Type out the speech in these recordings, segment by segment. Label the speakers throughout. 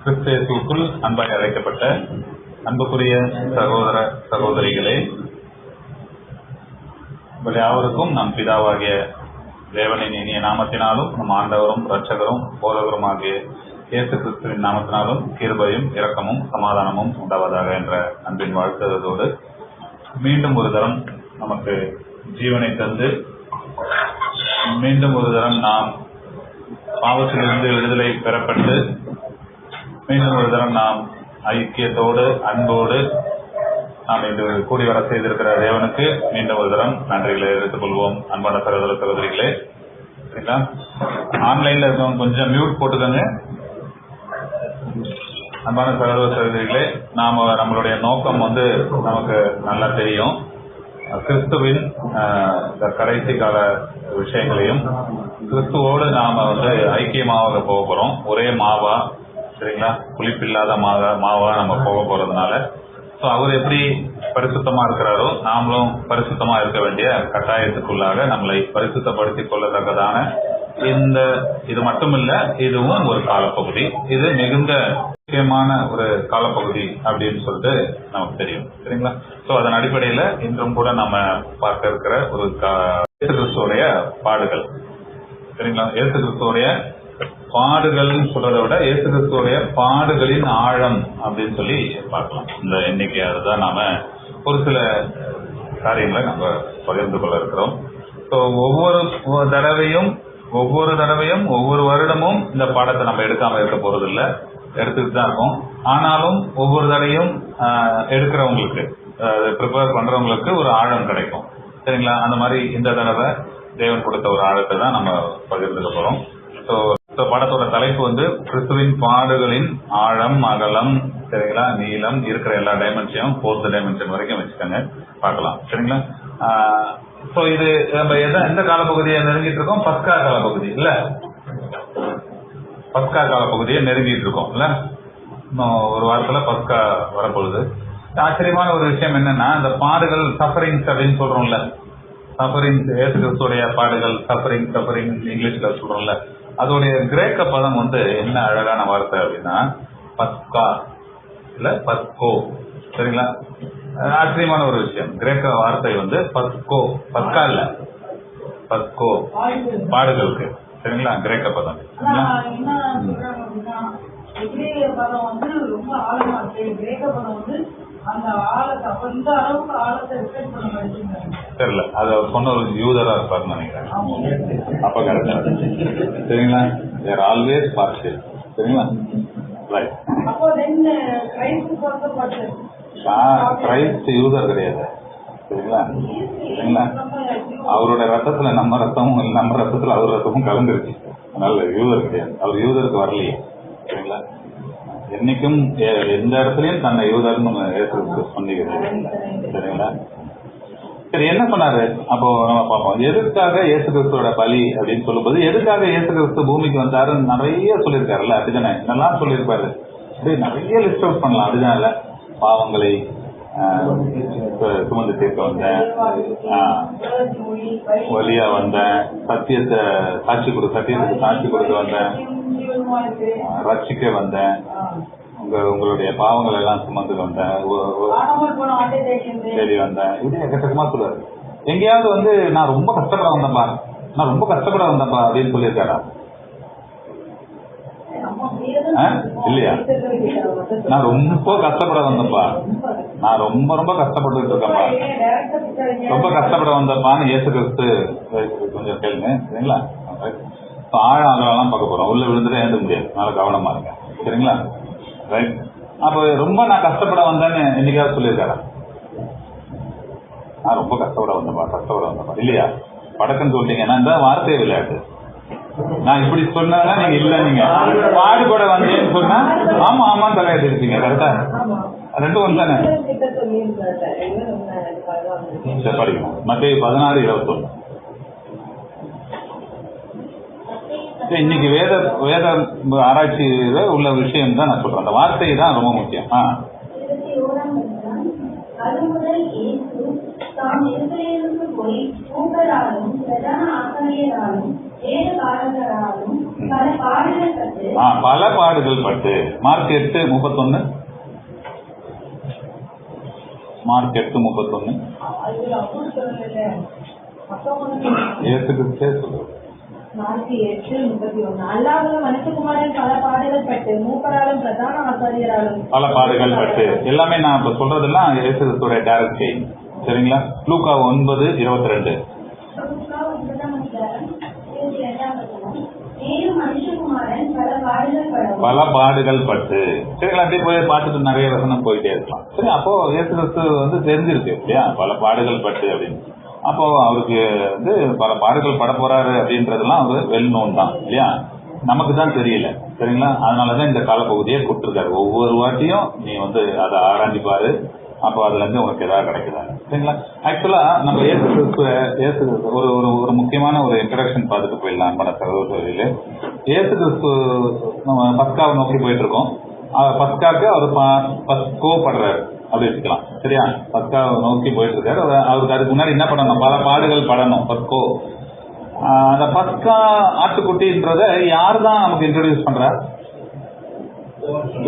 Speaker 1: கிறிஸ்துவுக்குள் அன்பாய் அழைக்கப்பட்ட அன்புக்குரிய சகோதர சகோதரிகளே, யாவருக்கும் நம் பிதாவாகிய தேவனின் இனிய நாமத்தினாலும் நம் ஆண்டவரும் இரட்சகரும் போதகருமாகிய இயேசு கிறிஸ்துவின் நாமத்தினாலும் கிருபையும் இரக்கமும் சமாதானமும் உண்டாவதாக என்ற அன்பின் வாழ்த்துவதோடு மீண்டும் ஒரு தரம் நமக்கு ஜீவனை தந்து மீண்டும் ஒரு தரம் நாம் பாவத்திலிருந்து விடுதலை பெறப்பட்டு மீண்டும் ஒரு தரம் நாம் ஐக்கியத்தோடு அன்போடு நாம் இன்று கூடி வர செய்திருக்கிற தேவனுக்கு மீண்டும் ஒரு தரம் நன்றிகளை எடுத்துக் கொள்வோம். அன்பான சகோதர சகோதரிகளே, சரிங்களா? ஆன்லைன்ல இருக்கவங்க கொஞ்சம் மியூட் போட்டுக்கோங்க. அன்பான சகோதர சகோதரிகளே, நாம நம்மளுடைய நோக்கம் நமக்கு நல்லா தெரியும். கிறிஸ்துவின் கடைசி கால விஷயங்களையும் கிறிஸ்துவோடு நாம ஐக்கியமாக போக போறோம். ஒரே மாவா, சரிங்களா, புளிப்பில்லாத மாவா நம்ம போக போறதுனால அவர் எப்படி பரிசுத்தமா இருக்கிறாரோ நாமளும் பரிசுத்தமா இருக்க வேண்டிய கட்டாயத்துக்குள்ளாக நம்மளை பரிசுத்தப்படுத்திக் கொள்ளத்தக்கதான இது மட்டுமில்ல, இதுவும் ஒரு காலப்பகுதி. இது மிகுந்த முக்கியமான ஒரு காலப்பகுதி அப்படின்னு சொல்லிட்டு நமக்கு தெரியும், சரிங்களா? சோ அதன் அடிப்படையில இன்றும் கூட நம்ம பார்க்க இருக்கிற ஒரு இயேசு கிறிஸ்துவோடைய பாடுகள், சரிங்களா? இயேசு கிறிஸ்துவோடைய பாடுகள் சொல்றதை விட இயேசு கிறிஸ்துவோடைய பாடுகளின் ஆழம் அப்படின்னு சொல்லி பார்க்கலாம். இந்த எண்ணிக்கை அதுதான் நாம ஒரு சில காரியங்களை நம்ம பகிர்ந்து கொள்ள இருக்கிறோம். ஸோ ஒவ்வொரு தடவையும் ஒவ்வொரு வருடமும் இந்த பாடத்தை நம்ம எடுக்காம இருக்க போறது இல்லை, எடுத்துக்கிட்டு தான் இருக்கோம். ஆனாலும் ஒவ்வொரு தடையும் எடுக்கிறவங்களுக்கு, ப்ரிப்பேர் பண்றவங்களுக்கு ஒரு ஆழம் கிடைக்கும், சரிங்களா? அந்த மாதிரி இந்த தடவை தேவன் கொடுத்த ஒரு ஆழத்தை தான் நம்ம பகிர்ந்துக்க போறோம். ஸோ படத்தோட தலைப்பு கிறிஸ்துவின் பாடுகளின் ஆழம், அகலம், சரிங்களா, நீளம், இருக்கிற எல்லா டைமென்ஷனும் 4th டைமென்ஷன் வரைக்கும் வச்சுக்கோங்க, பார்க்கலாம், சரிங்களா? சோ இது நம்ம எந்த காலப்பகுதியை நெருங்கிட்டு இருக்கோம்? பஸ்கா காலப்பகுதி இல்ல, பஸ்கா காலப்பகுதியை நெருங்கிட்டு இருக்கோம் இல்ல. இன்னும் ஒரு வாரத்துல பஸ்கா வரப்போகுது. ஆச்சரியமான ஒரு விஷயம் என்னன்னா, இந்த பாடுகள், சஃபரிங்ஸ் அப்படின்னு சொல்றோம்ல, சஃபரிங்ஸ், இயேசு கிறிஸ்துவோடைய பாடுகள், சஃபரிங் இங்கிலீஷ்ல சொல்றோம்ல, அதோடைய கிரேக்க பதம் என்ன அழகான வார்த்தை அப்படின்னா பஸ்கா இல்ல பஸ்கோ, சரிங்களா? ஆச்சரியமான ஒரு விஷயம். கிரேக்க வார்த்தை பஸ்கோ, பஸ்கா இல்ல, பஸ்கோ, பாடுகளுக்கு, சரிங்களா, கிரேக்க பதம். தெரியல, அது சொன்ன ஒரு யூதரா இருப்பாருன்னு நினைக்கிறேன். அப்ப கரெக்டா, சரிங்களா? தேர் ஆல்வேஸ் பார்ஷியல், சரிங்களா? ரைட். கிரைஸ்ட் யூதர் கிடையாது, சரிங்களா? சரிங்களா? அவருடைய ரத்தத்துல நம்ம ரத்தமும், நம்ம ரத்தத்துல அவர் ரத்தமும் கலந்துருச்சு. அதனால யூதர் கிடையாது, அவர் யூதருக்கு வரலையே, சரிங்களா? என்னைக்கும் எந்த இடத்துலயும் தன்னை யூதர்னு சொன்னீங்க, சரிங்களா? சரி, என்ன பண்ணாரு அப்போ நம்ம பார்ப்போம். எதுக்காக இயேசு கிறிஸ்துவோட பலி அப்படின்னு சொல்லும்போது, எதுக்காக இயேசு கிறிஸ்து பூமிக்கு வந்தாருன்னு நிறைய சொல்லியிருக்காருல்ல, அப்படிதானே? என்னெல்லாம் சொல்லியிருப்பாரு, நிறைய லிஸ்ட் அவுட் பண்ணலாம். அப்படிதான், பாவங்களை சுமந்து தீர்க்க வந்தேன், வழியா வந்தேன், சத்தியத்துக்கு சாட்சி கொடுக்க வந்தேன், ரட்சிக்க வந்தேன், உங்களுடைய பாவங்கள் எல்லாம் சுமந்து வந்தேன், சரி வந்தேன், இது எக்கச்சக்கமா சொல்லுவாரு. எங்கேயாவது நான் ரொம்ப கஷ்டப்பட வந்தேன்ப்பா அப்படின்னு சொல்லியிருக்காரா? இல்லையா? நான் ரொம்ப கஷ்டப்பட வந்தப்பா, நான் ரொம்ப கஷ்டப்பட்டு இருக்கேன்ப்பா, ரொம்ப கஷ்டப்பட வந்தப்பான்னு இயேசு கிறிஸ்து கொஞ்சம் கேளுங்க, சரிங்களா? ஆழம் அகலாம் பார்க்க போறோம், உள்ள விழுந்துட்டு எழுத முடியாது, அதனால கவனமா இருங்க, சரிங்களா? ரைட். அப்ப ரொம்ப நான் கஷ்டப்பட வந்தேன்னு என்னைக்காவது சொல்லியிருக்காரா? நான் ரொம்ப கஷ்டப்பட வந்தப்பா இல்லையா? படக்குன்னு சொல்லிட்டீங்கன்னா இந்த வார்த்தையை விளையாட்டு. நான் இப்படி சொன்னா நீங்க இல்ல, நீங்க பாடுபட வந்தேன்னு சொன்னா ஆமா தலையாட்டு இருப்பீங்க, கரெக்டா? ரெண்டும் ஒன்று தானே. படிக்கணும். மத்திய 16:21. இன்னைக்கு வேத ஆராய்ச்சியில உள்ள விஷயம் தான் நான் சொல்றேன். அந்த வார்த்தை தான் ரொம்ப முக்கியம்.
Speaker 2: போய் மூப்பராலும் பிரதான ஆசிரியராலும் வேத காலங்களாலும்
Speaker 1: பல பாடுகள் பட்டு. மார்க் 8:31. மார்க் 8:31. இயேசு கிறிஸ்துவே சொல்றாரு. பல பாடுகள் பட்டு. எல்லாமே நான் இப்ப சொல்றதெல்லாம் இயேசு கிறிஸ்துவோட டைரக்ட் செய்தி. சரிங்களா? லூக்கா 9:22. பல பாடுகள் பட்டு. சரிங்களா? அப்படியே போய் பார்த்துட்டு நிறைய வசனம் போயிட்டே இருக்கலாம். சரி, அப்போ இயேசு கிறிஸ்து தெரிஞ்சிருக்கு இல்லையா பல பாடுகள் பட்டு அப்படின்னு. அப்போ அவருக்கு பல பாடுகள் பட போறாரு அப்படின்றதெல்லாம் அவரு வெல் நோன் தான் இல்லையா? நமக்கு தான் தெரியல. சரிங்களா? அதனாலதான் இந்த காலப்பகுதியை கொடுத்துருக்காரு. ஒவ்வொரு வாட்டியும் நீ அதை ஆராய்ச்சிப்பாரு. அப்போ அதுல இருந்து உனக்கு ஏதாவது கிடைக்குதா? சரிங்களா? ஆக்சுவலா நம்ம இயேசு ஒரு முக்கியமான ஒரு இன்ட்ரடக்ஷன் பார்த்துட்டு போயிடலாம். நம்ம சகோதரியில இயேசு கிறிஸ்து பஸ்காவை நோக்கி போயிட்டு இருக்கோம். பஸ்காக்கு அவர் கோவப்படுறாரு அப்படி வச்சுக்கலாம். சரியா? பஸ்காவை நோக்கி போயிட்டு இருக்காரு. அவருக்கு அதுக்கு முன்னாடி என்ன பண்ணணும்? பல பாடுகள் படணும். பஸ்கோ அந்த பஸ்கா ஆட்டுக்குட்டின்றத யார் தான் நமக்கு இன்ட்ரோடியூஸ் பண்றார்?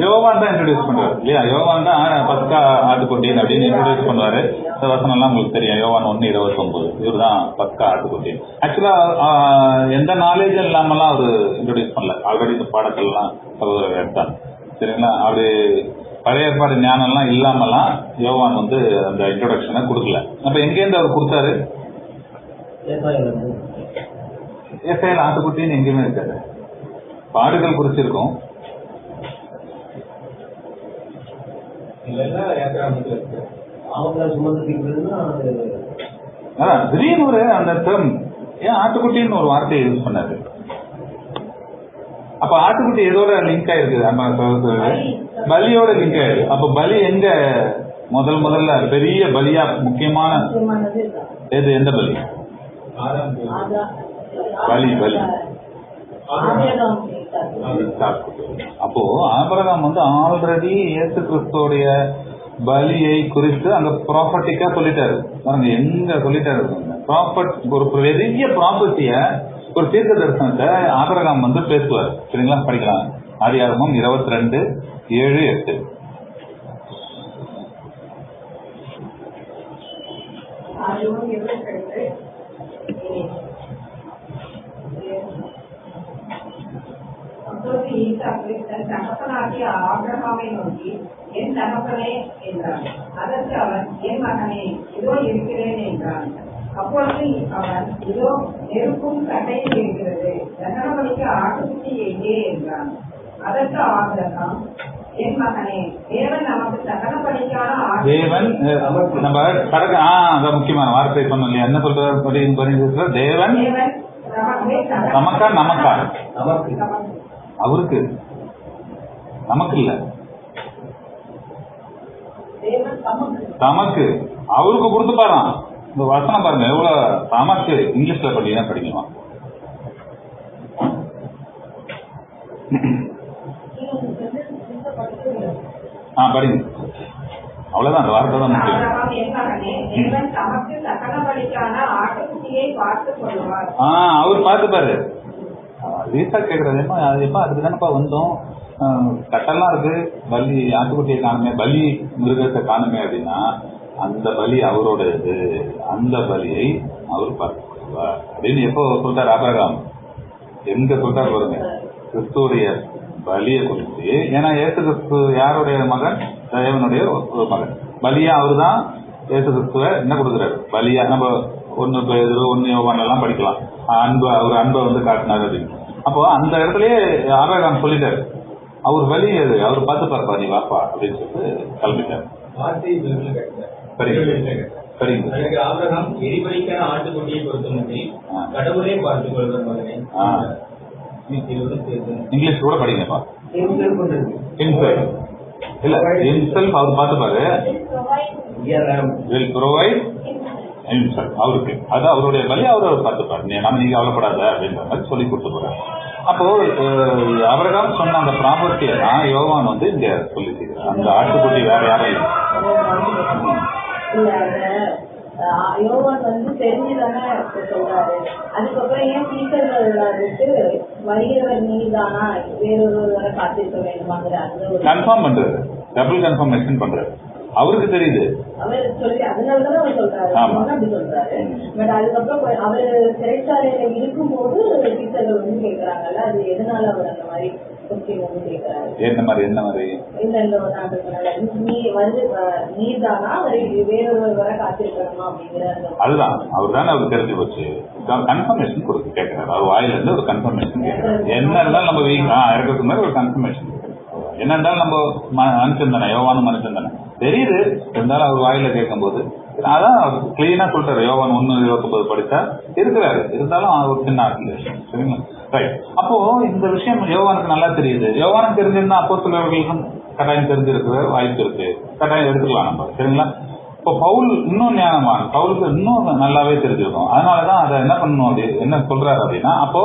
Speaker 1: யோவான் தான் இன்ட்ரோடியூஸ் பண்றாரு இல்லையா? யோவான் தான் பஸ்கா ஆட்டுக்குட்டி அப்படின்னு இன்ட்ரோடியூஸ் பண்ணுவாரு. இந்த வசனம் எல்லாம் உங்களுக்கு தெரியும். யோவான் 1:29. இவர் தான் பஸ்கா ஆட்டுக்குட்டி. ஆக்சுவலா எந்த நாலேஜும் இல்லாமலாம் அவரு இன்ட்ரோடியூஸ் பண்ணல. ஆல்ரெடி இந்த பாடங்கள்லாம் சகோதரர் எடுத்தாங்க. சரிங்களா? அப்படி பழைய ஏற்பாடு ஞானம் எல்லாம் இல்லாமலாம் யோவான் அந்த இன்ட்ரோடக்ஷனை கொடுக்கல. அப்ப எங்கேருந்து அவர் கொடுத்தாரு? ஏசாயால ஆட்டுக்குட்டின்னு எங்கேயுமே இருக்காது. பாடுகள் குறிச்சிருக்கும். திடீர்னு அந்த டேர்ம் ஏன் ஆட்டுக்குட்டின்னு ஒரு வார்த்தையை யூஸ் பண்ணாரு? அப்ப ஆட்டுக்குட்டி எதோட லிங்க் ஆயிருக்கு? பலியோட லிங்க் ஆயிருக்கு. அப்ப பலி எங்க முதல்ல பெரிய பலியா முக்கியமான எந்த பலி? பலி. அப்போ ஆபிரகாம் ஆல்ரெடி இயேசு கிறிஸ்துவோடைய பலியை குறித்து அங்க ப்ராப்பர்ட்டிக்கா சொல்லிட்டாரு. எங்க சொல்லிட்டாரு? ஒரு பெரிய ப்ராப்பர்ட்டிய, ஒரு தீர்க்க தரிசனத்தை ஆபிரகாம் பேசுவார். சரிங்களா? படிக்கலாம். ஆதியாகமம் 22:7-8.
Speaker 2: தன் தகப்பனாகிய ஆபிரகாமை நோக்கி, என் தகப்பனே என்றான். அதற்கு அவன், என் மகனே, இதோ இருக்கிறேன் என்றான். அப்பொழுது அவன், இதோ நெருப்பும் கட்டையும் இருக்கிறது, தகனபலிக்கு ஆட்டுக்குட்டி எங்கே என்றான். அதற்கு ஆபிரகாம், என் மகனே, தேவன் நமக்கு தகனபலிக்கான
Speaker 1: முக்கியமான வார்த்தை சொன்னோம் இல்லையா? என்ன சொல்ற? தேவன் நமக்கா? நமக்கா? அவருக்கு, நமக்கு இல்ல, தமக்கு. அவருக்கு கொடுத்து பாருங்க. இந்த வசனம் பாருங்க எவ்வளவு தமக்கு. இங்கிலீஷ்ல படிக்கலாம், படிக்கலாம். படிங்க. அவ்வளவுதான், அந்த வார்த்தை தான் முக்கியம். அவர் பார்த்துப்பாரு. ரீசா கேக்குறது அதுக்கு தானப்பா வந்தோம். கட்டெல்லாம் இருக்கு, பலி ஆட்டுக்குட்டியை காணுமே, பலி மிருகத்தை காணுமே அப்படின்னா அந்த பலி அவரோட இது, அந்த பலியை அவர் பார்த்துக்குவார் அப்படின்னு எப்போ சொல்றாரு ஆபிரகாம்? எங்க சொல்றாரு பாருங்க, கிறிஸ்துவோடைய பலியை குறித்து. ஏன்னா இயேசு கிறிஸ்து யாருடைய மகன்? தேவனுடைய ஒரு மகன். பலியா அவரு தான் இயேசு கிறிஸ்துவ என்ன கொடுக்குறாரு? பலியா நம்ம 1 யோவான் எல்லாம் படிக்கலாம். அவர் அன்பை காட்டினாரு அப்படின்னு. அப்போ அந்த இடத்துலயே ஆபிரகாம் சொல்லிட்டாரு, அவர் வழி அது, அவர் பார்த்து பாருப்பா, நீ வாப்பா அப்படின்னு சொல்லிட்டு கிளம்பிட்டாரு.
Speaker 3: ஆபிரகாம் எரிபலிக்கான ஆட்டுக்குட்டியை பொறுத்தமட்டில் கடவுளே பார்த்துக் கொள்வார் மகனே.
Speaker 1: இங்கிலீஷ் கூட படிங்கப்பா. இல்ல, himself our பார்த்துப்பாரு. will provide himself. அவருக்கு அது அவருடைய பலி, அவர் பார்த்துப்பாரு. நீங்க கவலைப்படாத அப்படின்ற மாதிரி சொல்லி கொடுத்து போறாரு. அப்போ ஆபிரகாம் சொன்ன அந்த ப்ராப்பர்ட்டியை தான் யோவான் இங்க சொல்லி செய்கிறார். அந்த ஆட்டுக்குட்டி வேற யாரும் இல்லை.
Speaker 4: யோவான் வந்து தெரிஞ்சுதானே சொல்றாரு. அதுக்கப்புறம் ஏன் டீச்சர்களுக்கு வருகிறவர் நீதானா வேறொருவரை காத்திருக்க வேண்டுமாங்கிற அந்த
Speaker 1: கன்ஃபார்ம் பண்றாரு, டபுள் கன்ஃபர்மேஷன் பண்றாரு. அவருக்கு தெரியுது,
Speaker 4: அவர் சொல்லி அதனாலதான் அவர் சொல்றாரு, அப்படி சொல்றாரு. பட் அதுக்கப்புறம் அவர் சிறைச்சாலையில இருக்கும்போது டீச்சர்கள் வந்து கேட்கறாங்கல்ல, அது எதனால அவர் அந்த மாதிரி
Speaker 1: என்ன மாதிரி
Speaker 4: நீதானா வேறொருவர் வர காத்திருக்கணுமா அப்படிங்கிற
Speaker 1: அதுதான் அவர் தானே அவருக்கு தெரிஞ்சு போச்சு. கன்ஃபர்மேஷன் கொடுத்து கேட்கிறாரு, அவர் வாயில இருந்து ஒரு கன்ஃபர்மேஷன் கேட்கிறாரு. என்ன இருந்தாலும் நம்ம இருக்கிறதுக்கு மாதிரி ஒரு கன்ஃபர்மேஷன் என்ன இருந்தாலும் நம்ம மனுஷன் தானே, யோவானும் மனுஷன் தானே தெரியுது. இருந்தாலும் அவர் வாயில கேட்கும் போது அதான் கிளீனா சொல்றாரு. யோவான் 1:29 படித்தா இருக்கிறாரு, இருந்தாலும் ஒரு சின்ன ஆர்குலேஷன். சரிங்களா? ரைட். அப்போ இந்த விஷயம் யோவானுக்கு நல்லா தெரியுது. யோவானுக்கு தெரிஞ்சிருந்தா அப்போஸ்தலர்களுக்கும் கட்டாயம் தெரிஞ்சிருக்கிற வாய்ப்பு இருக்கு, கட்டாயம் எடுத்துக்கலாம் நம்ம. சரிங்களா? இப்போ பவுல் இன்னும் ஞானமான, பவுலுக்கு இன்னும் நல்லாவே தெரிஞ்சிருக்கும். அதனாலதான் அதை என்ன பண்ணணும் அப்படி என்ன சொல்றாரு அப்படின்னா, அப்போ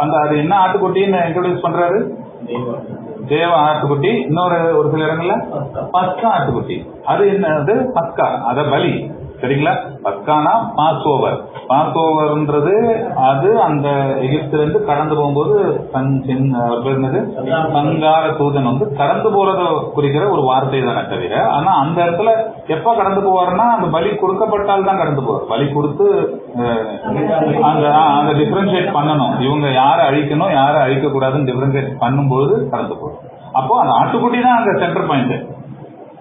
Speaker 1: அந்த அது என்ன ஆட்டுக்குட்டின்னு இன்ட்ரோடியூஸ் பண்றாரு, தேவ ஆட்டுக்குட்டி. இன்னொரு ஒரு சில இடங்கள்ல பஸ்கா ஆட்டுக்குட்டி. அது என்னது பஸ்கா, அத பலி. சரிங்களா? பஸ்கானா பாஸ் ஓவர். பாஸ் ஓவர்ன்றது அது அந்த எகிப்துல இருந்து கடந்து போகும்போது சங்கார தூதன் வந்து கடந்து போறத குறிக்கிற ஒரு வார்த்தை தானே தவிர, ஆனா அந்த இடத்துல எப்ப கடந்து போவாருன்னா அந்த பலி கொடுக்கப்பட்டால் தான் கடந்து போவார். பலி கொடுத்து அந்த டிஃபரன்ஷியேட் பண்ணணும், இவங்க யாரை அழிக்கணும் யாரை அழிக்க கூடாதுன்னு டிஃபரன்ஷியேட் பண்ணும்போது கடந்து போவார். அப்போ அந்த ஆட்டுக்குட்டி தான் அங்க சென்டர் பாயிண்ட்.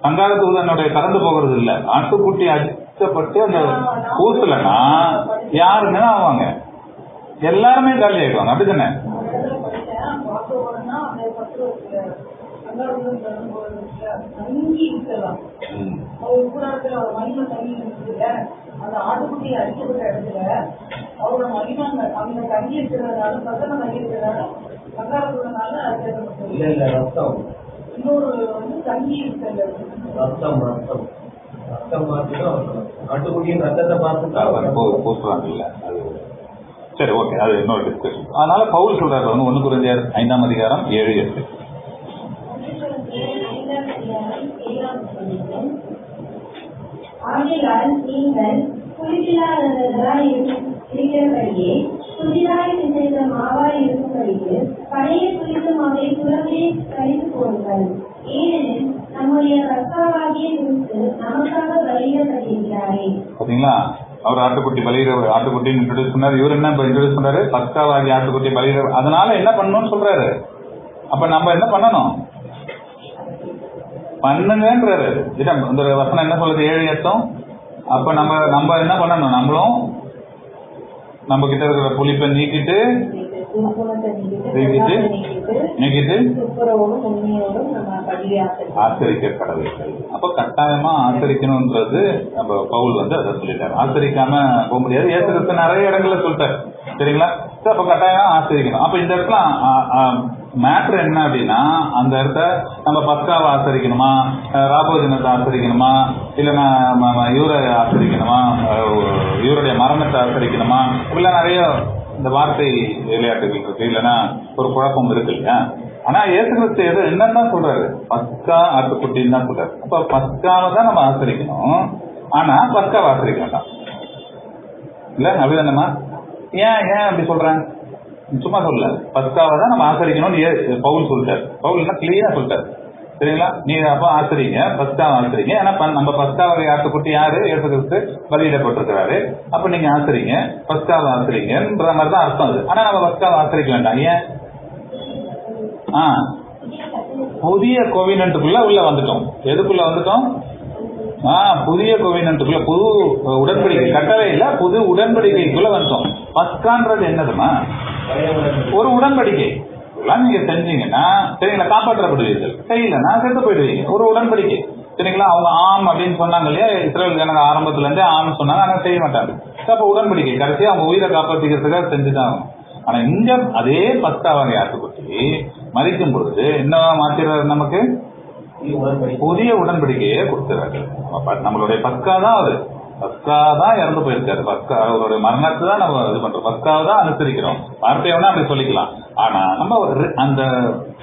Speaker 1: சங்கார தூதனுடைய கடந்து போகிறது இல்ல, ஆட்டுக்குட்டி அடிக்கப்பட்டு அந்த கூசலன்னா யாருன்னு ஆவாங்க, எல்லாருமே காலி ஆயிடுவாங்க. அப்படித்தானே?
Speaker 2: அந்த ஆட்டுக்குட்டி அடிக்கப்பட்ட இடத்துல அவரோட மகிமை அந்த தங்கி இருக்கிறதுனால பிரசன்னம் தங்கி இருக்கிறதுனால சங்காரத்துனால
Speaker 3: ரத்தம்
Speaker 2: இன்னொரு வந்து தங்கி இருக்கிறது
Speaker 3: ரத்தம் ரத்தம் ரத்தம் பார்த்துதான் ஆட்டுக்குட்டியின் ரத்தத்தை பார்த்து
Speaker 1: பூசுறாங்கல்ல அது. சரி, ஓகே, அது இன்னொரு டிஸ்கஷன். அதனால பவுல் சொல்றாரு வந்து 1 கொரிந்தியர் 5ஆம் அதிகாரம் 7-8.
Speaker 5: ஆகையால் நீங்கள் புதிதானவர்களாய் இருக்கிறபடியே புதிதாய் செய்த மாவாய் இருக்கும்படிக்கு பழைய குறித்து மாவை புறமே கழித்து போடுங்கள். ஏனெனில் நம்முடைய கர்த்தாவாகிய கிறிஸ்து நமக்காக பலியிடப்பட்டிருக்கிறாரே.
Speaker 1: பாத்தீங்களா? அவர் ஆட்டுக்குட்டி பலியிட, ஆட்டுக்குட்டின்னு இன்ட்ரோடியூஸ் பண்ணாரு. இவர் என்ன இன்ட்ரோடியூஸ் பண்றாரு, பஸ்காவாகிய ஆட்டுக்குட்டி பலியிட. அதனால என்ன பண்ணணும்னு சொல்றாரு. அப்ப நம்ம என்ன பண்ணணும், பண்ணுங்கன்றாரு. இந்த வசனம் என்ன சொல்றது, 7-8. அப்ப நம்ம என்ன பண்ணணும், நம்மளும் நம்ம கிட்ட இருக்கிற புளிப்பை நீக்கிட்டு ஆச்சரிக்க கடவுள்கள். அப்ப கட்டாயமா ஆச்சரிக்கணும்ன்றது நம்ம பவுல் வந்து அதை சொல்லிட்டாரு. ஆச்சரிக்காம போக முடியாது. இயேசு கிறிஸ்து நிறைய இடங்கள்ல சொல்லிட்டாரு. சரிங்களா? அப்ப கட்டாயமா ஆச்சரிக்கணும். அப்ப இந்த இடத்துல மேட்ரு என்ன அப்படின்னா, அந்த இடத்த நம்ம பஸ்காவை ஆச்சரிக்கணுமா, ராபோஜனத்தை ஆச்சரிக்கணுமா, இல்லைன்னா இவரை ஆச்சரிக்கணுமா, இவருடைய மரணத்தை ஆச்சரிக்கணுமா, இப்படிலாம் நிறைய இந்த வார்த்தை விளையாட்டுகள் இருக்கு, இல்லைன்னா ஒரு குழப்பம் இருக்கு இல்லையா? ஆனா இயேசு கிறிஸ்து என்னன்னு சொல்றாரு, பஸ்கா ஆட்டுக்குட்டின்னு தான் சொல்றாரு. அப்ப பஸ்காவை தான் நம்ம ஆச்சரிக்கணும், ஆனா பஸ்காவை ஆச்சரிக்க வேண்டாம். இல்ல அப்படிதானம்மா? ஏன் அப்படி சொல்றேன், சும்மா சொல்லல, பஸ்காவை தான் நம்ம ஆச்சரிக்கணும்னு பவுல் சொல்லிட்டாரு. பவுல் என்ன கிளியரா சொல்லிட்டாரு. சரிங்களா? நீங்க அப்ப ஆச்சரிங்க, பஸ்காவை ஆச்சரிங்க. ஏன்னா நம்ம பஸ்காவை ஆட்டுக்குட்டி யாரு, இயேசு கிறிஸ்து பலியிடப்பட்டிருக்கிறாரு. அப்ப நீங்க ஆச்சரிங்க, பஸ்காவை ஆச்சரிங்கன்ற மாதிரி தான் அர்த்தம் அது. ஆனா நம்ம பஸ்காவை ஆச்சரிக்க வேண்டாம். ஏன்? புதிய கோவினன்ட்டுக்குள்ள உள்ள வந்துட்டோம். எதுக்குள்ள வந்துட்டோம்? புதிய கோவினன்ட்டுக்குள்ள, புது உடன்படிக்கை, கட்டளை இல்ல, புது உடன்படிக்கைக்குள்ள வந்துட்டோம். பஸ்கான்றது என்னதுமா, ஒரு உடன்படிக்கை. நீங்க செஞ்சீங்கன்னா சரிங்களா, காப்பாற்றப்படுவீர்கள். செய்யலன்னா செத்து போயிடுவீங்க. ஒரு உடன்படிக்கை. சரிங்களா? அவங்க ஆம் அப்படின்னு சொன்னாங்க இல்லையா, இஸ்ரேல் ஜனங்க ஆரம்பத்துல இருந்தே ஆம் சொன்னாங்க, ஆனா செய்ய மாட்டாங்க. அப்ப உடன்படிக்கை கடைசியா அவங்க உயிரை காப்பாற்றிக்கிறதுக்காக செஞ்சுதான் ஆகும். ஆனா இங்க அதே பஸ்காவை ஆட்டுக்குட்டி மறிக்கும் பொழுது என்னவா மாத்திடுறாரு, நமக்கு புதிய உடன்படிக்கையே கொடுத்துறாரு. நம்மளுடைய பஸ்கா தான் அது. பஸ்காதான் இறந்து போயிருக்காரு. பஸ்கா அவருடைய மரணத்தை தான் நம்ம இது பண்றோம், பஸ்காவை தான் அனுசரிக்கிறோம். வார்த்தையை வேணா அப்படி சொல்லிக்கலாம். ஆனா நம்ம அந்த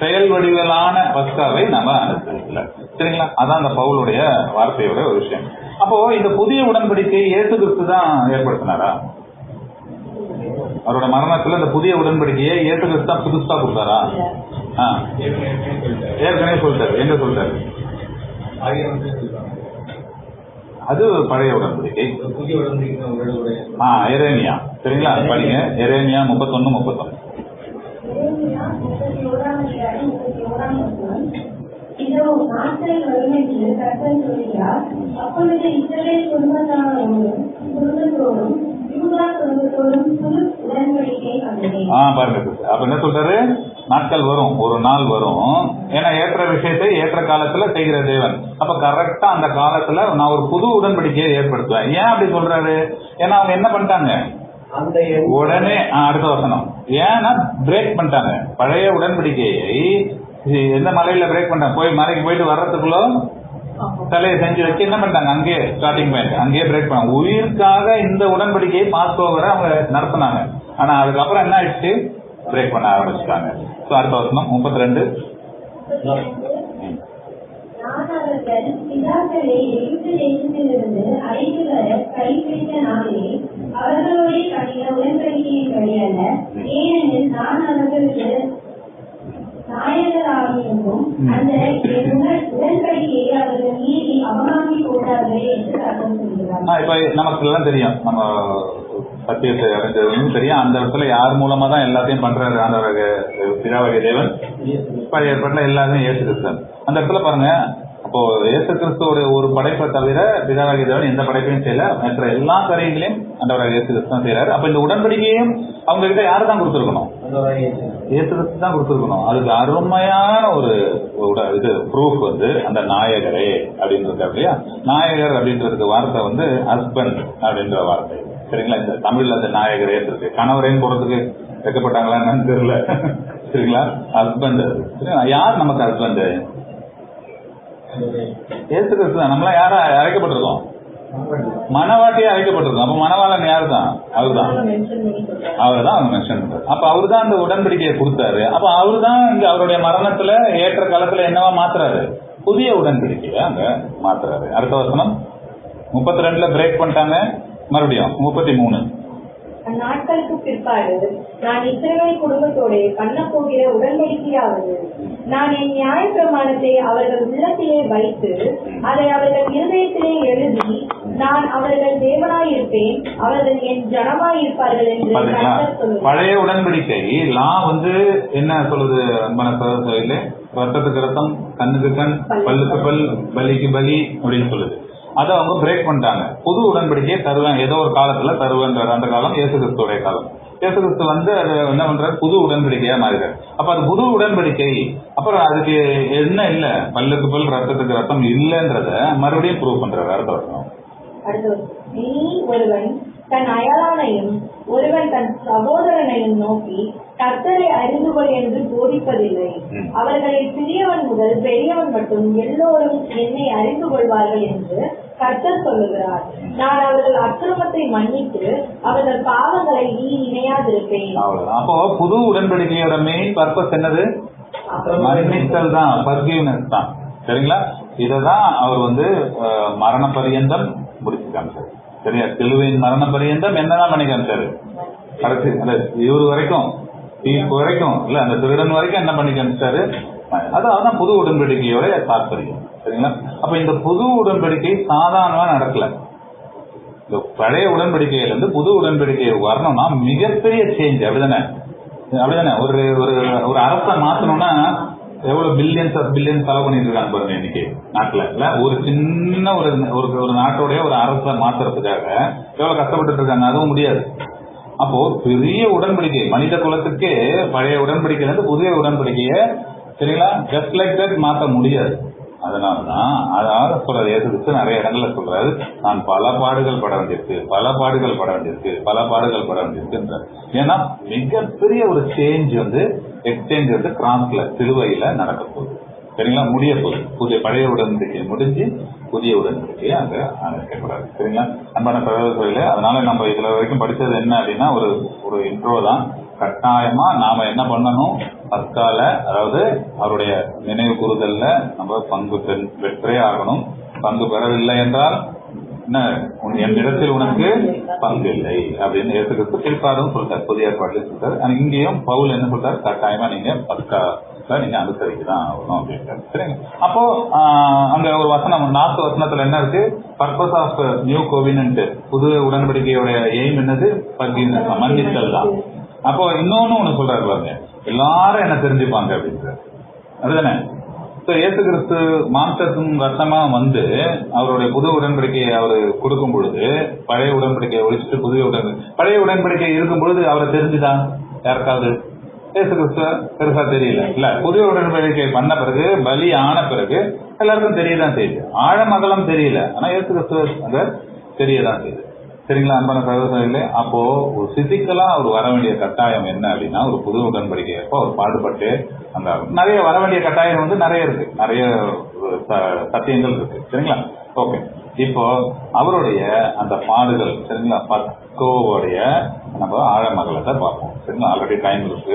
Speaker 1: செயல் வடிவிலான பஸ்காவை நம்ம அனுசரிக்கல. சரிங்களா? அதான் அந்த பவுலுடைய வார்த்தையோட ஒரு விஷயம். அப்போ இந்த புதிய உடன்படிக்கை இயேசு கிறிஸ்து தான் ஏற்படுத்தினாரா? அவரோட மரணத்துல இந்த புதிய உடன்படிக்கையை இயேசு கிறிஸ்து தான் புதுசா கொடுத்தாரா? ஏற்கனவே சொல்லிட்டாரு. எங்க சொல்லிட்டாரு? அது பழைய உடன்படிக்கை. எரேமியா. சரிங்களா? படிங்க. எரேமியா 31:31.
Speaker 5: இதோ நாட்கள் வரும் என்று கர்த்தர் சொல்கிறார். அப்பொழுது இஸ்ரவேல் குடும்பத்தோடும் யூதா குடும்பத்தோடும் புது உடன்படிக்கை வந்தேன்.
Speaker 1: பாருங்க. அப்ப என்ன சொல்றாரு? நாட்கள் வரும், ஒரு நாள் வரும். ஏன்னா ஏற்ற விஷயத்தை ஏற்ற காலத்துல செய்கிற தேவன். அப்ப கரெக்டா அந்த காலத்துல நான் ஒரு புது உடன்படிக்கையை ஏற்படுத்துவேன். ஏன் அப்படி சொல்றாரு? ஏன்னா அவங்க என்ன பண்ணிட்டாங்க உடனே, அடுத்த வசனம், ஏன்னா பிரேக் பண்ணிட்டாங்க பழைய உடன்படிக்கையை. எந்த மலையில பிரேக் பண்ணிட்டாங்க? மலைக்கு போயிட்டு வர்றதுக்குள்ள தலையை செஞ்சு வச்சு என்ன பண்ணிட்டாங்க? அங்கேயே ஸ்டார்டிங் பாயிண்ட் அங்கேயே பிரேக் பண்ணாங்க. உயிருக்காக இந்த உடன்படிக்கையை பாஸ் ஓவரை அவங்க நடத்தினாங்க. ஆனா அதுக்கப்புறம் என்ன ஆயிடுச்சு? பிரேக் பண்ண ஆரம்பிச்சுட்டாங்க. அடுத்த வசனம் 32.
Speaker 5: நான் அவர்கள் பிதாக்களை எகிப்து தேசத்திலிருந்து அழைத்து வர கைப்பிடித்த நாளிலே அவர்களோடு பண்ணின உடன்படிக்கையின் படியல்ல, ஏனெனில் நான் அவர்களுக்கு நாயகராகியும் அந்த உடன்படிக்கையை அவர்கள் மீறி அவமானி போட்டார்களே என்று சட்டம் சொல்கிறார்.
Speaker 1: இப்ப நமக்கு எல்லாம் தெரியும், நம்ம சத்தியத்தை அறிஞ்சவங்களும் தெரியும். அந்த இடத்துல யார் மூலமா தான் எல்லாத்தையும் பண்றாரு? அந்த பிதாவாகிய தேவன். பழைய ஏற்பாட்டுல எல்லாத்தையும் இயேசு கிறிஸ்து. அந்த இடத்துல பாருங்க, அப்போ இயேசு கிறிஸ்துவோட ஒரு படைப்பை தவிர பிதாவாகிய தேவன் எந்த படைப்பையும் செய்யல. மற்ற எல்லா காரியங்களையும் ஆண்டவராகிய இயேசு கிறிஸ்து தான் செய்யறாரு. அப்ப இந்த உடன்படிக்கையும் அவங்க கிட்ட யாரு தான் கொடுத்துருக்கணும்? இயேசு கிறிஸ்து தான் கொடுத்துருக்கணும். அதுக்கு அருமையான ஒரு இது ப்ரூஃப் அந்த நாயகரே அப்படின்றது. அப்படியா? நாயகர் அப்படின்றதுக்கு வார்த்தை ஹஸ்பண்ட் அப்படின்ற வார்த்தை. சரிங்களா? இந்த தமிழ்ல அந்த நாயகரே இருக்கு. கணவரேன்னு போறதுக்கு வைக்கப்பட்டாங்களா என்னன்னு தெரியல. சரிங்களா? ஹஸ்பண்ட். யார் நமக்கு ஹஸ்பண்ட்? இயேசு கிறிஸ்து தான். நம்மளாம் யாரா அழைக்கப்பட்டிருக்கோம்? மனவாட்டியா அழைக்கப்பட்டிருக்கோம். அப்ப மனவாளன் யாரு தான்? அவர்தான். அவர்தான் அவங்க மென்ஷன் பண்றாரு. அப்ப அவரு தான் அந்த உடன்படிக்கையை கொடுத்தாரு. அப்ப அவரு தான் இங்க அவருடைய மரணத்துல ஏற்ற காலத்துல என்னவா மாத்துறாரு? புதிய உடன்படிக்கையா அங்க மாத்துறாரு. அடுத்த வசனம் 32 பிரேக் பண்ணிட்டாங்க. மறுபடியும் 33.
Speaker 4: அந்நாட்களுக்கு பிற்பாடு நான் இஸ்ரவேல் குடும்பத்தோட பண்ண போகிற உடன்படிக்கையாவது, நான் என் நியாய பிரமாணத்தை அவர்கள் உள்ளத்திலே வைத்து அதை அவர்கள் இருதயத்திலே எழுதி, நான் அவர்கள் தேவனாயிருப்பேன், அவர்கள் என் ஜனமாயிருப்பார்கள் என்று சொல்லுவார்.
Speaker 1: பழைய உடன்படிக்கை லா என்ன சொல்லுது? அன்பான சகோதரர்களே, ரத்தத்துக்கு ரத்தம், கண்ணுக்கு கண், பல்லுக்கு பல், பலிக்கு பலி அப்படின்னு சொல்லுது. அதை அவங்க பிரேக் பண்ணிட்டாங்க. புது உடன்படிக்கையை தருவேன், ஏதோ ஒரு காலத்துல தருவேன்றாரு. அந்த காலம் இயேசு கிறிஸ்துடைய காலம். இயேசு கிறிஸ்து அது என்ன பண்றாரு? புது உடன்படிக்கையா மாறுறாரு. அப்ப அது புது உடன்படிக்கை. அப்புறம் அதுக்கு என்ன இல்ல? பல்லுக்கு பல், ரத்தத்துக்கு ரத்தம் இல்லன்றத மறுபடியும் ப்ரூவ் பண்றாரு. அடுத்த வருஷம்
Speaker 4: நீ ஒருவன் தன் அயலானையும் ஒருவன் தன் சகோதரனையும் நோக்கி கர்த்தரை அறிந்து கொள் என்று போதிப்பதில்லை. அவர்களில் சிறியவன் முதல் பெரியவன் மட்டும் எல்லோரும் என்னை அறிந்து கொள்வார்கள் என்று கர்த்தர் சொல்லுகிறார். நான் அவர்கள் அக்கிரமத்தை மன்னித்து அவர்கள் பாவங்களை நீ நினையாதிருப்பேன்.
Speaker 1: அப்போ புது உடன்படிக்கையோட மெயின் பர்பஸ் என்னது? மன்னித்தல் தான், ஃபர்கிவ்னஸ் தான். சரிங்களா? இததான் அவர் மரண பரியந்தம் முடிச்சு காமிச்சாரு. சரியா? சிலுவையின் மரண பரியந்தம் என்னதான் பண்ணி காமிச்சாரு? கடைசி இவரு வரைக்கும், வரைக்கும் இல்ல, அந்த திருடன் வரைக்கும் என்ன பண்ணி காமிச்சாரு? அதான் புது உடன்படிக்கையோட தாற்பயம். சரிங்களா? அப்ப இந்த புது உடன்படிக்கை சாதாரணமா நடக்கல. இந்த பழைய உடன்படிக்கையில இருந்து புது உடன்படிக்கை வரணும்னா மிகப்பெரிய சேஞ்ச். அப்படிதானே? ஒரு அரசை மாத்தணும்னா எவ்வளவு பில்லியன்ஸ் செலவு பண்ணிட்டு இருக்காங்க பாருங்க இன்னைக்கு நாட்டுல. இல்ல, ஒரு சின்ன ஒரு நாட்டோடைய ஒரு அரசை மாத்துறதுக்காக எவ்வளவு கஷ்டப்பட்டு இருக்காங்க. அதுவும் முடியாது. அப்போ பெரிய உடன்படிக்கை மனித குலத்துக்கே பழைய உடன்படிக்கையில இருந்து புதிய உடன்படிக்கையை, சரிங்களா, ஜஸ்ட் லைக் தட் மாற்ற முடியாது. அதனாலதான் அதாவது சொல்றாரு இயேசு கிறிஸ்து நிறைய இடங்கள்ல சொல்றாரு, நான் பல பாடுகள் பட வேண்டியிருக்கு. ஏன்னா மிகப்பெரிய ஒரு சேஞ்ச் எக்ஸ்சேஞ்ச் கிராஸ்ல சிலுவையில நடக்க போகுது. சரிங்களா? முடிய போகுது. புதிய பழைய உடன்படிக்கை முடிஞ்சு புதிய உடன்படிக்கையை அங்க அனுப்பக்கூடாது. சரிங்களா? அன்பான சகோதரர்களே, அதனால நம்ம இதுல வரைக்கும் படிச்சது என்ன அப்படின்னா ஒரு இன்ட்ரோ தான். கட்டாயமா நாம என்ன பண்ணணும், பஸ்கால அதாவது அவருடைய நினைவு கூறுதல்ல நம்ம பங்கு பெற்றே ஆகணும். பங்கு பெறவில்லை என்றால் என்ன, என்னிடத்தில் உனக்கு பங்கு இல்லை அப்படின்னு இயேசு கிறிஸ்து பிற்பாடும் சொல்லிட்டார், புதிய ஏற்பாட்டில் சொல்லிட்டாரு. இங்கேயும் பவுல் என்ன சொல்றாரு, கட்டாயமா நீங்க பஸ்கால நீங்க அனுசரிச்சுதான் ஆகணும் அப்படின்ட்டாரு. சரிங்க. அப்போ அங்க ஒரு வசனம் 4 வசனத்துல என்ன இருக்கு, பர்பஸ் ஆஃப் நியூ கோவினன்ட், புது உடன்படிக்கையோட எய்ம் என்னது, மன்னித்தல் தான். அப்போ இன்னொன்னு சொல்றாரு பாருங்க, எல்லாரும் என்ன தெரிஞ்சுப்பாங்க அப்படின்றாரு. அதுதானே இயேசு கிறிஸ்து மாம்சத்தும் ரத்தமா வந்து அவருடைய புது உடன்படிக்கையை அவரு கொடுக்கும் பொழுது, பழைய உடன்படிக்கையை ஒழிச்சுட்டு பழைய உடன்படிக்கை இருக்கும் பொழுது அவரை தெரிஞ்சுதான் யாருக்காவது? இயேசு கிறிஸ்து பெருசா தெரியல இல்ல. புதிய உடன்படிக்கை பண்ண பிறகு, பலி ஆன பிறகு எல்லாருக்கும் தெரியதான் செய்யுது. ஆழமகலம் தெரியல, ஆனா இயேசு கிறிஸ்து அங்க தெரியதான் செய்யுது. சரிங்களா? அன்பான சகோதரர்களே, அப்போ ஒரு பிசிக்கலா அவர் வர வேண்டிய கட்டாயம் என்ன அப்படின்னா, ஒரு புது உடன்படிக்கை அப்போ அவர் பாடுபட்டு அந்த நிறைய வர வேண்டிய கட்டாயம் வந்து நிறைய இருக்கு, நிறைய சத்தியங்கள் இருக்கு. சரிங்களா? ஓகே. இப்போ அவருடைய அந்த பாடுகள், சரிங்களா, பஸ்கோவுடைய நம்ம ஆழமகலத்தை பார்ப்போம். சரிங்களா? ஆல்ரெடி டைம் இருக்கு,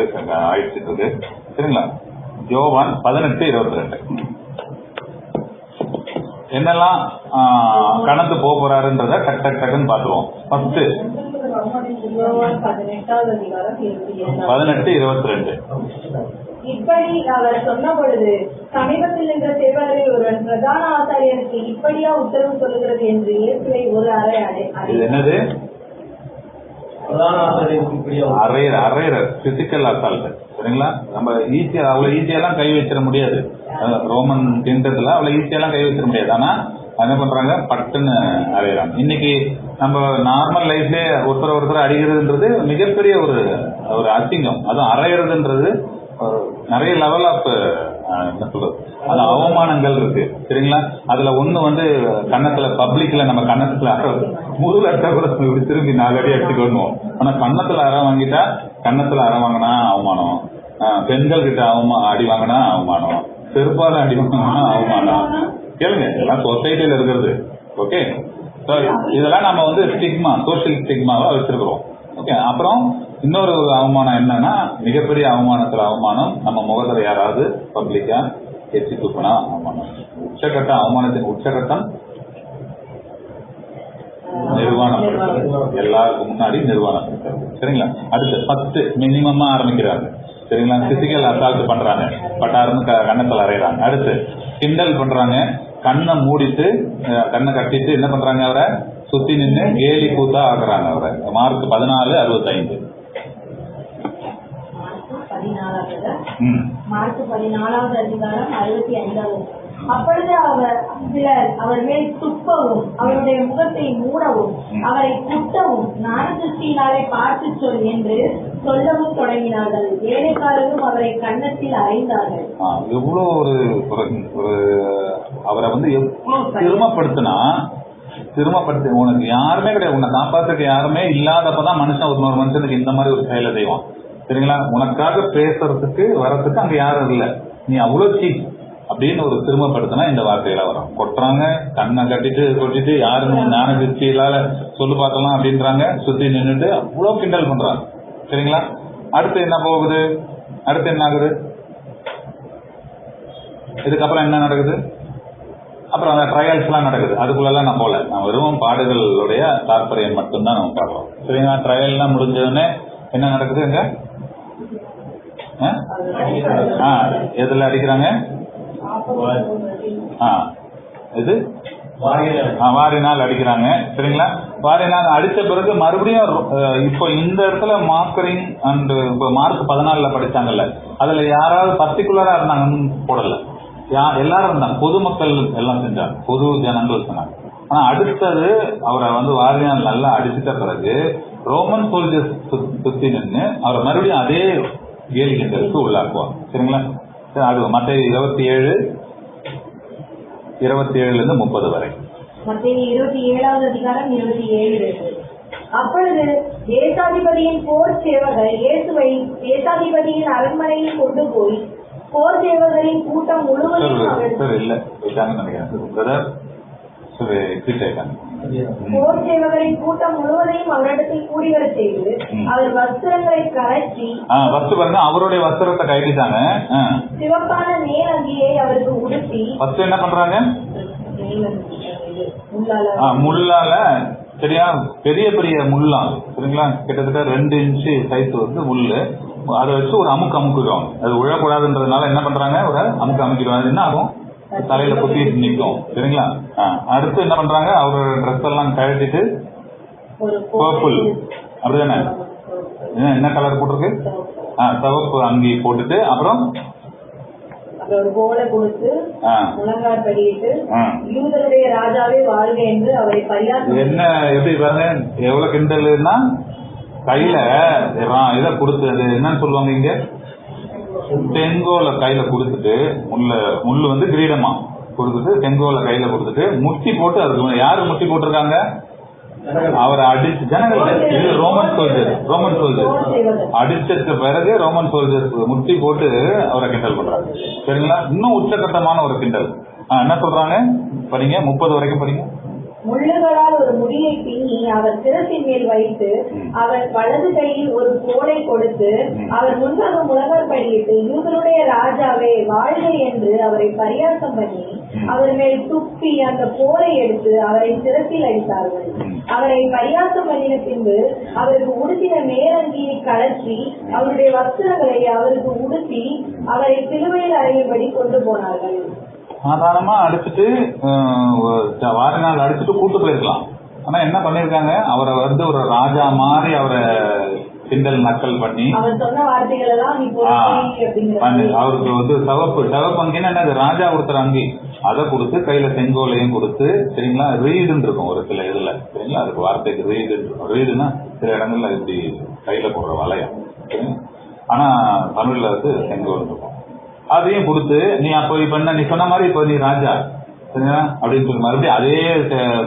Speaker 1: ஆயிடுச்சு இருக்கு. சரிங்களா? யோவான் 18:22 என்னெல்லாம் கடந்து போக போறாருன்றத டக்குன்னு பாத்துருவோம். 18:22
Speaker 4: இப்படி அவர் சொன்ன பொழுது சமீபத்தில் நின்ற சேவகரில் ஒருவன் பிரதான ஆசாரியருக்கு இப்படியா உத்தரவு சொல்லுகிறது என்று இயேசுவை ஒரு அறை
Speaker 1: என்னது
Speaker 3: பிரதான ஆசாரியருக்கு இப்படியா
Speaker 1: அரையர் பிசிக்கல் அசால்ட். சரிங்களா? நம்ம அவ்வளவு ஈஸியெல்லாம் கை வச்சிட முடியாது. ரோமன் கிண்டத்துல அவ்வளவு ஈஸியெல்லாம் கை வச்சிட முடியாது. ஆனா என்ன பண்றாங்க, பட்டுன்னு அறையிறாங்க. இன்னைக்கு நம்ம நார்மல் லைஃப்லயே ஒருத்தர் அடிக்கிறதுன்றது மிகப்பெரிய ஒரு அசிங்கம். அதுவும் அறையிறதுன்றது நிறைய லெவல் ஆஃப் என்ன சொல்றது, அது அவமானங்கள் இருக்கு. சரிங்களா? அதுல ஒண்ணு வந்து கன்னத்துல பப்ளிக்ல நம்ம கன்னத்துல முதுகு அட்டை கூட திரும்பி 4 அடி அடிச்சுட்டு வருவோம். ஆனா கன்னத்துல அறை வாங்கிட்டா, கன்னத்துல அறை வாங்கினா அவமானம், பெண்கள் கிட்ட அடி வாங்கினா அவமானம், செருப்பால அடி வாங்கினா அவமானம். கேளுங்க, இதெல்லாம் சொசைட்டில இருக்கிறது. ஓகே, இதெல்லாம் நம்ம வந்து ஸ்டிக்மா, சோசியல் ஸ்டிக்மாவா வச்சிருக்கிறோம். ஓகே. அப்புறம் இன்னொரு அவமானம் என்னன்னா, மிகப்பெரிய அவமானத்துல அவமானம், நம்ம முகத்துல யாராவது பப்ளிக்கா எச்சி துப்புனா அவமானம். உச்சகட்ட அவமானத்தின் உச்சகட்டம் நிர்வாணம், எல்லாருக்கும் முன்னாடி நிர்வாணம். சரிங்களா? அடுத்து 10 மினிமமா ஆரம்பிக்கிறாங்க. சரிங்களா? பிசிக்கல் அசால்ட் பண்றாங்க, பட்டாருன்னு கண்ணத்தில் அறையிறாங்க. அடுத்து கிண்டல் பண்றாங்க, கண்ணை மூடிட்டு கண்ணை கட்டிட்டு என்ன பண்றாங்க, அவரை சுத்தி நின்று கேலி கூத்தா ஆக்குறாங்க அவரை. மார்க் 14:65.
Speaker 4: மார்க் 14:65. அப்பொழுது சிலர் அவர் மேல் துப்பவும், அவருடைய முகத்தை மூடவும், அவரை குட்டவும், ஞானதிருஷ்டியினாலே பார்த்து சொல் என்று சொல்லவும் தொடங்கினார்கள். வேலைக்காரரும் அவரை கன்னத்தில் அறைந்தார்கள்.
Speaker 1: எவ்வளவு ஒரு அவரை வந்து எவ்வளவு சிரமப்படுத்தி உனக்கு யாருமே கிடையாது, உன்னை காப்பாற்றுக்கு யாருமே இல்லாதப்பதான் மனுஷன் ஒரு மனுஷனுக்கு இந்த மாதிரி ஒரு செயலை செய்வான். சரிங்களா? உனக்காக பேசுறதுக்கு வரதுக்கு அங்க யாரும் இல்லை, நீ அவ்வளவு சீப் அப்படின்னு ஒரு சிரமப்படுத்தினா இந்த வார்த்தையில வரும். கொட்டுறாங்க, கண்ணை கொட்டிட்டு யாருன்னு ஞான திருஷ்டியிலால சொல்லு பார்க்கலாம் அப்படின்றாங்க, சுத்தி நின்றுட்டு அவ்வளவு கிண்டல் பண்றாங்க. சரிங்களா? அடுத்து என்ன போகுது, அடுத்து என்ன ஆகுது, இதுக்கப்புறம் என்ன நடக்குது, அப்புறம் அந்த ட்ரையல்ஸ் எல்லாம் நடக்குது. அதுக்குள்ள நான் போல, நான் வெறும் பாடுகளுடைய தாற்பயம் மட்டும்தான் நம்ம பார்க்கலாம். சரிங்களா? ட்ரையல் எல்லாம் முடிஞ்சதுன்னு என்ன நடக்குது, எங்க எதுல அடிக்கிறாங்க, இது வாரினால் அடிக்கிறாங்க. சரிங்களா? வாரினால் அடிச்ச பிறகு மறுபடியும் இப்போ இந்த இடத்துல மார்க்கரிங் அண்ட் இப்போ மார்க் 14 படிச்சாங்கல்ல, அதுல யாராவது பர்டிகுலரா இருந்தாங்கன்னு போடல, எல்லாரும் இருந்தாங்க, பொதுமக்கள் எல்லாம் செஞ்சாங்க, பொது ஜனங்கள் சொன்னாங்க. ஆனா அடுத்தது அவரை வந்து வாரினால் நல்லா அடிச்சுட்ட பிறகு ரோமன் சோல்ஜர்ஸ் சுத்தி நின்று அவரை மறுபடியும் அதே கேலி கிண்டலுக்கு உள்ளாக்குவாங்க. சரிங்களா? அது மத்தேயு 27:30 வரை.
Speaker 4: மத்தேயு 27:27. அப்பொழுது தேசாதிபதியின் போர் சேவகர் இயேசுவை தேசாதிபதியின் அரண்மனையில் கொண்டு போய் போர் சேவகரின் கூட்டம் முழுவதையும்
Speaker 1: சார்
Speaker 4: அவரிடத்தில்
Speaker 1: இல்ல போயிட்டாங்கன்னு நினைக்கிறேன் பிரதர் சார் எக்ஸிட் ஆயிட்டாங்க.
Speaker 4: போர் சேவகரின் கூட்டம் முழுவதையும் அவரிடத்தில் கூடி வர செய்து அவர் வஸ்திரங்களை கழற்றி
Speaker 1: ஃபர்ஸ்ட் பாருங்க அவருடைய வஸ்திரத்தை கட்டிட்டாங்க.
Speaker 4: சிவப்பான மேல் அங்கியை அவருக்கு உடுத்தி
Speaker 1: ஃபர்ஸ்ட் என்ன பண்றாங்க? முள்ளால சரியா பெரிய பெரிய முள்ளா சரிங்களா கிட்டத்தட்ட 2 இன்ச்சு சைஸ் வந்து முள்ளு அதை வச்சு ஒரு அமுக்கிடுவாங்க. அது உழக்கூடாதுன்றதுனால என்ன பண்றாங்க ஒரு அமுக்கிடுவாங்க. என்ன ஆகும் தலையில குத்திட்டு நிற்கும் சரிங்களா. அடுத்து என்ன பண்றாங்க அவரோட ட்ரெஸ் எல்லாம் கழட்டிட்டு பர்பிள் அப்படிதானே என்ன கலர் போட்டிருக்கு சிவப்பு அங்கி போட்டுட்டு அப்புறம்
Speaker 4: ஒரு கோலை கொடுத்து முழங்கால் படியிட்டு யூதருடைய ராஜாவே வாழ்க என்று அவரை பரியாசம்
Speaker 1: என்ன எப்படி பாருங்க எவ்வளவு கிண்டல்னா கையில இதை கொடுத்து அது என்னன்னு சொல்லுவாங்க இங்க செங்கோல கையில கொடுத்துட்டு முள்ளு வந்து கிரீடமா கொடுத்துட்டு செங்கோல கையில கொடுத்துட்டு முட்டி போட்டு அதுக்கு யாரு முட்டி போட்டிருக்காங்க அவரை அடிச்சு ஜனங்கள் ரோமன் சோல்ஜர் அடிச்சதுக்கு பிறகு ரோமன் சோல்ஜர்ஸ் முட்டி போட்டு அவரை கிண்டல் பண்றாங்க சரிங்களா. இன்னும் உச்சகட்டமான ஒரு கிண்டல் என்ன சொல்றாங்க படிங்க 30 வரைக்கும் படிங்க.
Speaker 4: முள்ளுகளால் ஒரு முடியை பின்னி அவர் சிரசின் மேல் வைத்து அவர் வலது கையில் ஒரு கோலை கொடுத்து அவர் முன்பாக முழங்கால் படியிட்டு யூதருடைய ராஜாவே வாழ்க என்று அவரை பரியாசம் பண்ணி அவர் மேல் துப்பி அந்த கோலை எடுத்து அவரை சிரசில் அடித்தார்கள். அவரை பரியாசம் பண்ணின பின்பு அவருக்கு உடுத்தின மேலங்கியை கழற்றி அவருடைய வஸ்திரங்களை அவருக்கு உடுத்தி அவரை சிலுவையில் அறையும்படி கொண்டு போனார்கள்.
Speaker 1: சாதாரணமா அடிச்சுட்டு வார நாள் அடிச்சுட்டு கூட்டு போயிருக்கலாம். ஆனா என்ன பண்ணிருக்காங்க அவரை வந்து ஒரு ராஜா மாதிரி அவரை கிண்டல் நக்கல் பண்ணி அவருக்கு வந்து சிவப்பு அங்கின்னு என்னது ராஜா ஒருத்தர் அங்கி அதை கொடுத்து கையில செங்கோலையும் கொடுத்து சரிங்களா. ரீடுன்னு இருக்கும் ஒரு சில இதுல சரிங்களா அதுக்கு வார்த்தைக்கு ரீடு இருக்கும். ரீடுன்னா சில இடங்கள்ல இப்படி கையில போடுற வளையம் ஆனா தமிழ்ல வந்து செங்கோல் இருக்கும். அதையும் கொடுத்து நீ அப்போ இப்ப என்ன நீ சொன்ன மாதிரி இப்ப நீ ராஜா சரிங்களா அப்படின்னு சொல்லி மறுபடியும் அதே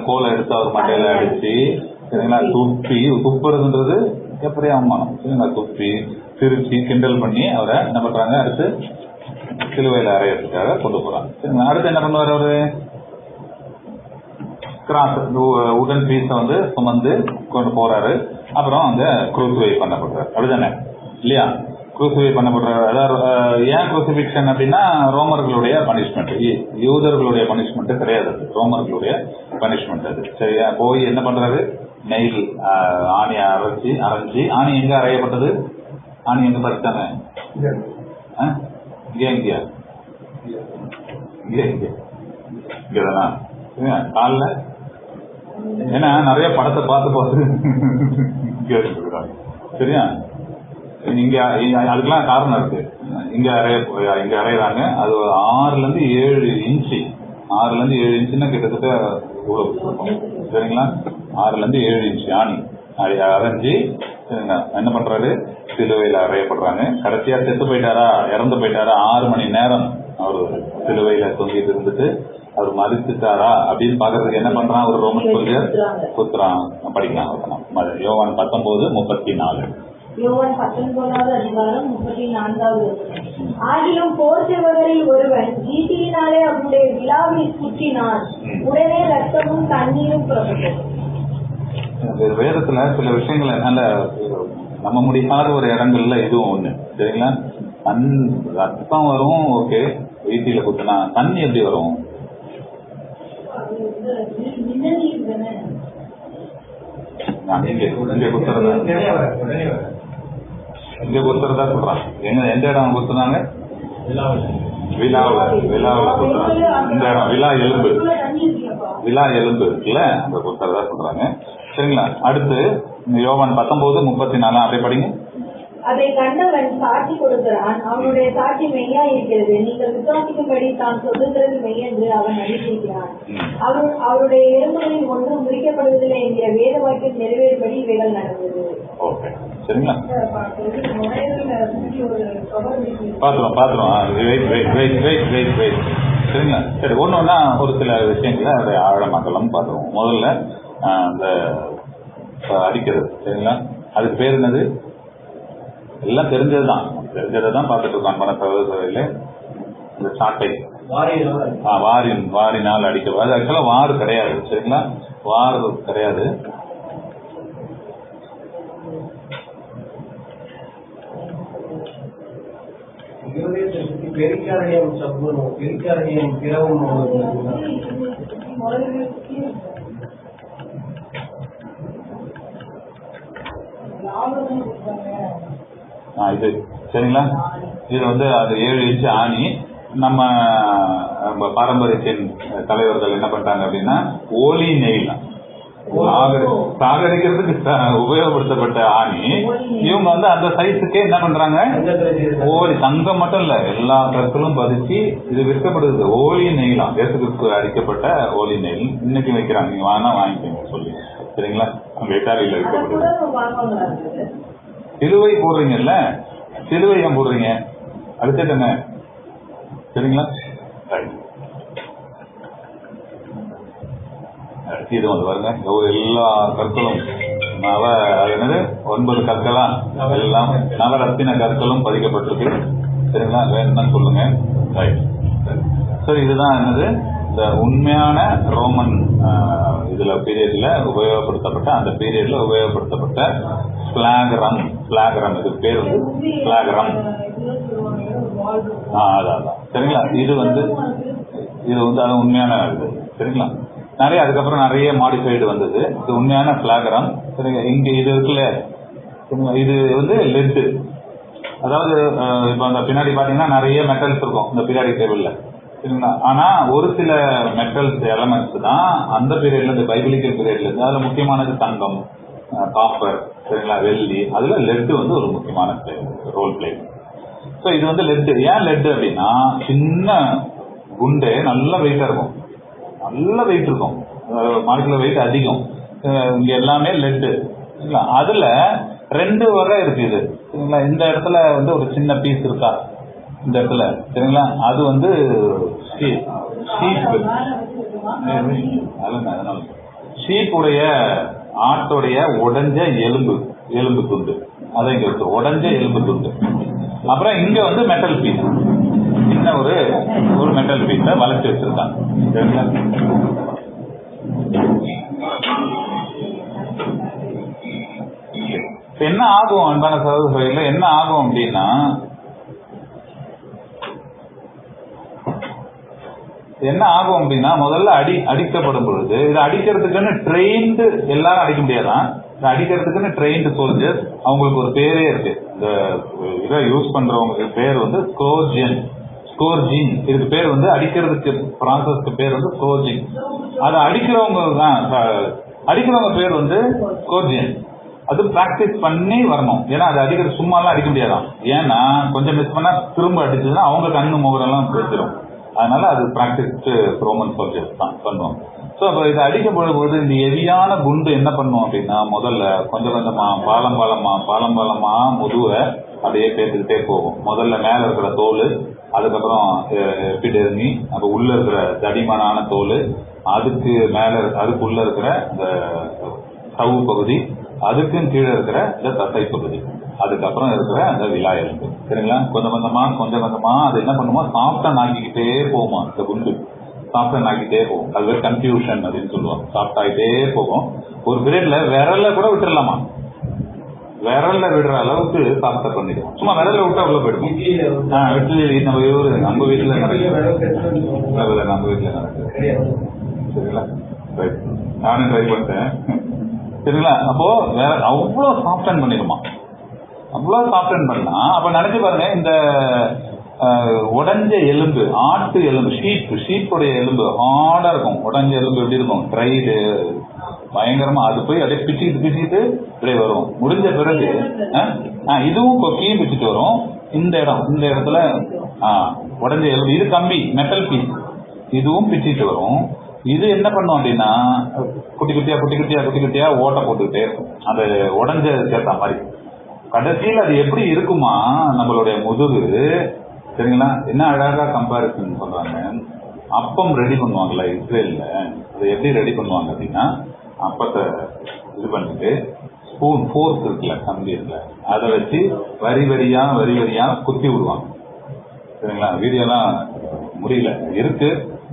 Speaker 1: கோலை எடுத்து அவர் மண்டையில அடிச்சு சரிங்களா துப்புறதுன்றது எப்படி அவமானம் சரிங்களா. துப்பி சிரிச்சு கிண்டல் பண்ணி அவரை என்ன பண்றாங்க அடுத்து சிலுவையில அறையறதுக்காக கொண்டு போறாங்க சரிங்களா. அடுத்து என்ன பண்ணுவார் அவரு கிராஸ் உடன் பீஸ வந்து சுமந்து கொண்டு போறாரு. அப்புறம் அங்க குரூசிஃபை பண்ணப்படுறாரு அப்படிதானே இல்லையா. குரூசிஃபை பண்ணப்படுறாரு. அதாவது ஏன் குரூசிஃபிக்ஷன் அப்படின்னா ரோமர்களுடைய பனிஷ்மெண்ட் யூதர்களுடைய பனிஷ்மெண்ட் கிடையாது ரோமர்களுடைய பனிஷ்மெண்ட் அது சரியா. போய் என்ன பண்றாரு நெயில் ஆணியை அரைஞ்சி ஆணி எங்க அறையப்பட்டது ஆணி எங்க பறிச்சாங்க இங்கதானா காலில் ஏன்னா நிறைய படத்தை பார்த்து சரியா. இங்க அதுக்கெல்லாம் காரணம் இருக்கு. இங்க அறையிறாங்க அது 6-7 இன்ச்சு 6-7 இன்ச்சுன்னா கிட்டத்தட்ட சரிங்களா. 6-7 இன்ச்சு ஆணி அரைஞ்சி என்ன பண்றாரு சிலுவையில அறையப்படுறாங்க. கடைசியா செத்து போயிட்டாரா இறந்து போயிட்டாரா 6 மணி நேரம் அவரு சிலுவையில தொங்கிட்டு இருந்துட்டு அவர் மதிச்சுட்டாரா அப்படின்னு பாக்குறதுக்கு என்ன பண்றான் ஒரு ரோமன் சோல்ஜர் குத்துறான். படிக்கலாம் யோவான் 19:34.
Speaker 4: யோவான் 19வது அதிகாரம் 34வது. ஆகிலும் போர் சேவகரில் ஒருவன் ஈட்டியினாலே அவனுடைய விழாவில் குத்தினான். உடனே ரத்தமும் தண்ணீரும் புறப்பட்டது.
Speaker 1: வேதத்துல சில விஷயங்கள் என்னால நம்ம முடியாத ஒரு இடங்கள்ல இதுவும் ஒண்ணு சரிங்களா. ரத்தம் வரும் ஓகே ஈட்டியில குத்துனா தண்ணி எப்படி வரும் இங்க குத்துறதா சொல்றாங்க. எந்த இடம் குத்துனாங்க விழாவில் குத்துறாங்க. இந்த இடம் விழா எலும்பு இருக்குல்ல அங்க குத்துறதா சொல்றாங்க சரிங்களா. அடுத்து யோவான் 19:34 அப்படியே படிங்க.
Speaker 4: அதை கண்டவன் சாட்சி கொடுக்கிறான். அவனுடைய சாட்சி மெய்யா இருக்கிறது. நீங்கள் விசுவாசிக்கும்படி தான் சொல்லுகிறது மெய் என்று அவன் அறிவிக்கிறான். அவருடைய எலும்புகளில் ஒன்றும் முறிக்கப்படுவதில்லை என்கிற வேத வாக்கியம் நிறைவேறும்படி இவைகள் நடந்தது.
Speaker 1: சரிங்களா சரிங்களா. சரி ஒன்னொன்னா ஒரு சில விஷயங்களை அதை ஆழமாக்கலாம் பார்த்துருவோம். முதல்ல அந்த அடிக்கிறது சரிங்களா. அதுக்கு பேர் என்னது எல்லாம் தெரிஞ்சதுதான் பார்த்துட்டு இருக்கோம். அன்பான சகோதர சகோதரிகளே இந்த சாட்டை
Speaker 3: வாரியினால்
Speaker 1: வாரினால் அடிக்க. அது ஆக்சுவலா வாறு கிடையாது, சரிங்களா? வாறு கிடையாது.
Speaker 3: பெரிக்காரணியம் சப்புனும் பெரிக்காரணியம் பிறவும்
Speaker 1: இது சரிங்களா? இது வந்து அது 7 இன்ச்சு ஆணி. நம்ம பாரம்பரியத்தின் தலைவர்கள் என்ன பண்றாங்க அப்படின்னா ஓலி நெயில் சாகரிக்கிறதுக்கு உபயோகப்படுத்தப்பட்ட ஆணி. இவங்க வந்து அந்த சைஸுக்கே என்ன பண்றாங்க, ஓலி தங்கம் மட்டும் இல்ல எல்லா கற்களும் பதிச்சு இது விற்கப்படுது. ஓலி நெயிலாம் தேசத்திற்கு அடிக்கப்பட்ட ஓலி நெயில் இன்னைக்கு வைக்கிறாங்க. நீங்க வாங்கினா வாங்கிக்கோங்க சொல்லி, சரிங்களா? அங்க இட்டாலியில விற்கப்படுது. சிலுவை போடுறீங்கல்ல, சிலுவை ஏன் போடுறீங்க? அடுத்தது என்ன, சரிங்களா? இது வந்து பாருங்க, எல்லா கற்களும் என்னது 9 கற்களா எல்லாம் நவரத்தின கற்களும் பதிக்கப்பட்டிருக்கு, சரிங்களா? வேணும்னா சொல்லுங்க. சரி, இதுதான் என்னது இந்த உண்மையான ரோமன் இதுல பீரியட்ல உபயோகப்படுத்தப்பட்ட, அந்த பீரியட்ல உபயோகப்படுத்தப்பட்ட பிளாகரம். பிளாகரம் இது பேர் வந்து பிளாகரம். அதான் சரிங்களா? இது வந்து அது உண்மையான இது, சரிங்களா? நிறைய அதுக்கப்புறம் நிறைய மாடிஃபைடு வந்தது. இது உண்மையான பிளாகரம், சரிங்க? இங்க இது இருக்குல்ல, இது வந்து லெட். அதாவது இப்ப அந்த பின்னாடி பாத்தீங்கன்னா நிறைய மெட்டல்ஸ் இருக்கும் இந்த பீரியாடிக் டேபிள்ல, சரிங்களா? ஆனா ஒரு சில மெட்டல்ஸ் எலமெண்ட்ஸ் தான் அந்த பீரியட்ல, இந்த பைபிளிக்கல் பீரியட்ல இருந்து அதுல முக்கியமானது தங்கம், காப்பர், சரிங்களா, வெள்ளி. அதுல லெட் வந்து ஒரு முக்கியமான ரோல் பிளே. ஸோ இது வந்து லெட். ஏன் லெட் அப்படின்னா, சின்ன குண்டு நல்ல வெயிட்டா இருக்கும், நல்ல வெயிட் இருக்கும், மாலிகுலர் வெயிட் அதிகம். இங்க எல்லாமே லெட், சரிங்களா? அதுல 2 வகை இருக்கு இது, சரிங்களா? இந்த இடத்துல வந்து ஒரு சின்ன பீஸ் இருக்கா இந்த இடத்துல, சரிங்களா? அது வந்து ஷீப்புடைய ஆட்டோடைய உடைஞ்ச எலும்பு துண்டு, அதை இங்க இருக்கு, உடைஞ்ச எலும்பு துண்டு. அப்புறம் இங்க வந்து மெட்டல் பீஸ், சின்ன ஒரு மெட்டல் பீஸ வளைச்சு வச்சிருக்காங்க, சரிங்களா? என்ன ஆகும் அன்பான சகோதரர்களே, என்ன ஆகும் அப்படின்னா, முதல்ல அடிக்கப்படும் பொழுது, இது அடிக்கிறதுக்குன்னு ட்ரெயின்டு எல்லாரும் அடிக்க முடியாதான். அடிக்கிறதுக்குன்னு ட்ரெயின்டு சோல்ஜர்ஸ், அவங்களுக்கு ஒரு பேரே இருக்கு. இந்த இதை யூஸ் பண்றவங்களுக்கு பேர் வந்து ஸ்கோர்ஜிங். இதுக்கு பேர் வந்து அடிக்கிறதுக்கு ப்ராசஸ்க்கு பேர் வந்து ஸ்கோர்ஜிங். அதை அடிக்கிறவங்க பேர் வந்து ஸ்கோர்ஜின். அது பிராக்டிஸ் பண்ணி வரணும். ஏன்னா அது அடிக்கிறது சும்மாலாம் அடிக்க முடியாதான். ஏன்னா கொஞ்சம் மிஸ் பண்ணா திரும்ப அடிச்சதுன்னா அவங்க கண்ணு முகரெல்லாம் பேசிடும். அதனால அது பிராக்டிஸ் ரோமன் சோல்ஜர்ஸ் தான் பண்ணுவாங்க. ஸோ அப்போ இதை அடிக்கப்படும் போது இந்த ஹெவியான குண்டு என்ன பண்ணும் அப்படின்னா, முதல்ல கொஞ்சம் கொஞ்சமா பாலம் முதுவை அப்படியே பேசிக்கிட்டே போகும். முதல்ல மேல இருக்கிற தோல், அதுக்கப்புறம் எபிடெர்மி, அப்போ உள்ள இருக்கிற தடிமனான தோல், அதுக்குள்ள இருக்கிற இந்த சவ்வு பகுதி, அதுக்கும் கீழே இருக்கிற இந்த தசை பகுதி, அதுக்கப்புறம் இருக்கிற அந்த விலா எலும்பு, சரிங்களா? கொஞ்சம் கொஞ்சமா அது என்ன பண்ணுமா, சாஃப்டன் ஆக்கிக்கிட்டே போகுமா. இந்த குண்டு சாஃப்டன் ஆக்கிட்டே போகும். அது கன்ஃபியூஷன் அப்படின்னு சொல்லுவாங்க. சாஃப்ட் ஆகிட்டே போகும். ஒரு பீரியட்ல விரல்ல கூட விட்டுடலாமா, விரல்ல விடுற அளவுக்கு சாஃப்டா பண்ணிடும். சும்மா விரல்ல விட்டு அவ்வளவு போயிடும். நம்ம வீட்டுல நடக்குது, சரிங்களா? நானும் ட்ரை பண்ணிட்டேன், சரிங்களா? அப்போ வேற அவ்வளவு சாஃப்டன் பண்ணிடுமா, அவ்வளவு சாஃப்டன் பண்ணா. அப்ப நினைச்சு பாருங்க, இந்த உடஞ்ச எலும்பு, ஆட்டு எலும்பு, ஷீப்புடைய எலும்பு ஹார்டா இருக்கும். உடஞ்ச எலும்பு எப்படி இருக்கும், ட்ரைடு பயங்கரமா. அது போய் அப்படியே பிச்சுக்கிட்டு இப்படியே வரும். முடிஞ்ச பிறகு இதுவும் கொக்கியும் பிச்சுட்டு வரும். இந்த இடத்துல உடஞ்ச எலும்பு, இது கம்பி மெட்டல் பீஸ், இதுவும் பிச்சுட்டு வரும். இது என்ன பண்ணும் அப்படின்னா, குட்டி குட்டியா ஓட்ட போட்டுக்கிட்டே இருக்கும், அந்த உடஞ்ச சேர்த்த மாதிரி. கடைசியில் அது எப்படி இருக்குமா, நம்மளுடைய முதுகு, சரிங்களா? என்ன அழகா கம்பாரிசன் பண்றாங்க. அப்பம் ரெடி பண்ணுவாங்கல்ல இஸ்ரேல்ல, அதை எப்படி ரெடி பண்ணுவாங்க அப்படின்னா, அப்பத்தை இது பண்ணிட்டு ஸ்பூன் ஃபோர்க் இருக்குல்ல, கம்பி இருக்குல்ல, அதை வச்சு வரி வரியா குத்தி விடுவாங்க. சரிங்களா? வீடியோலாம் முடியல, இருக்கு,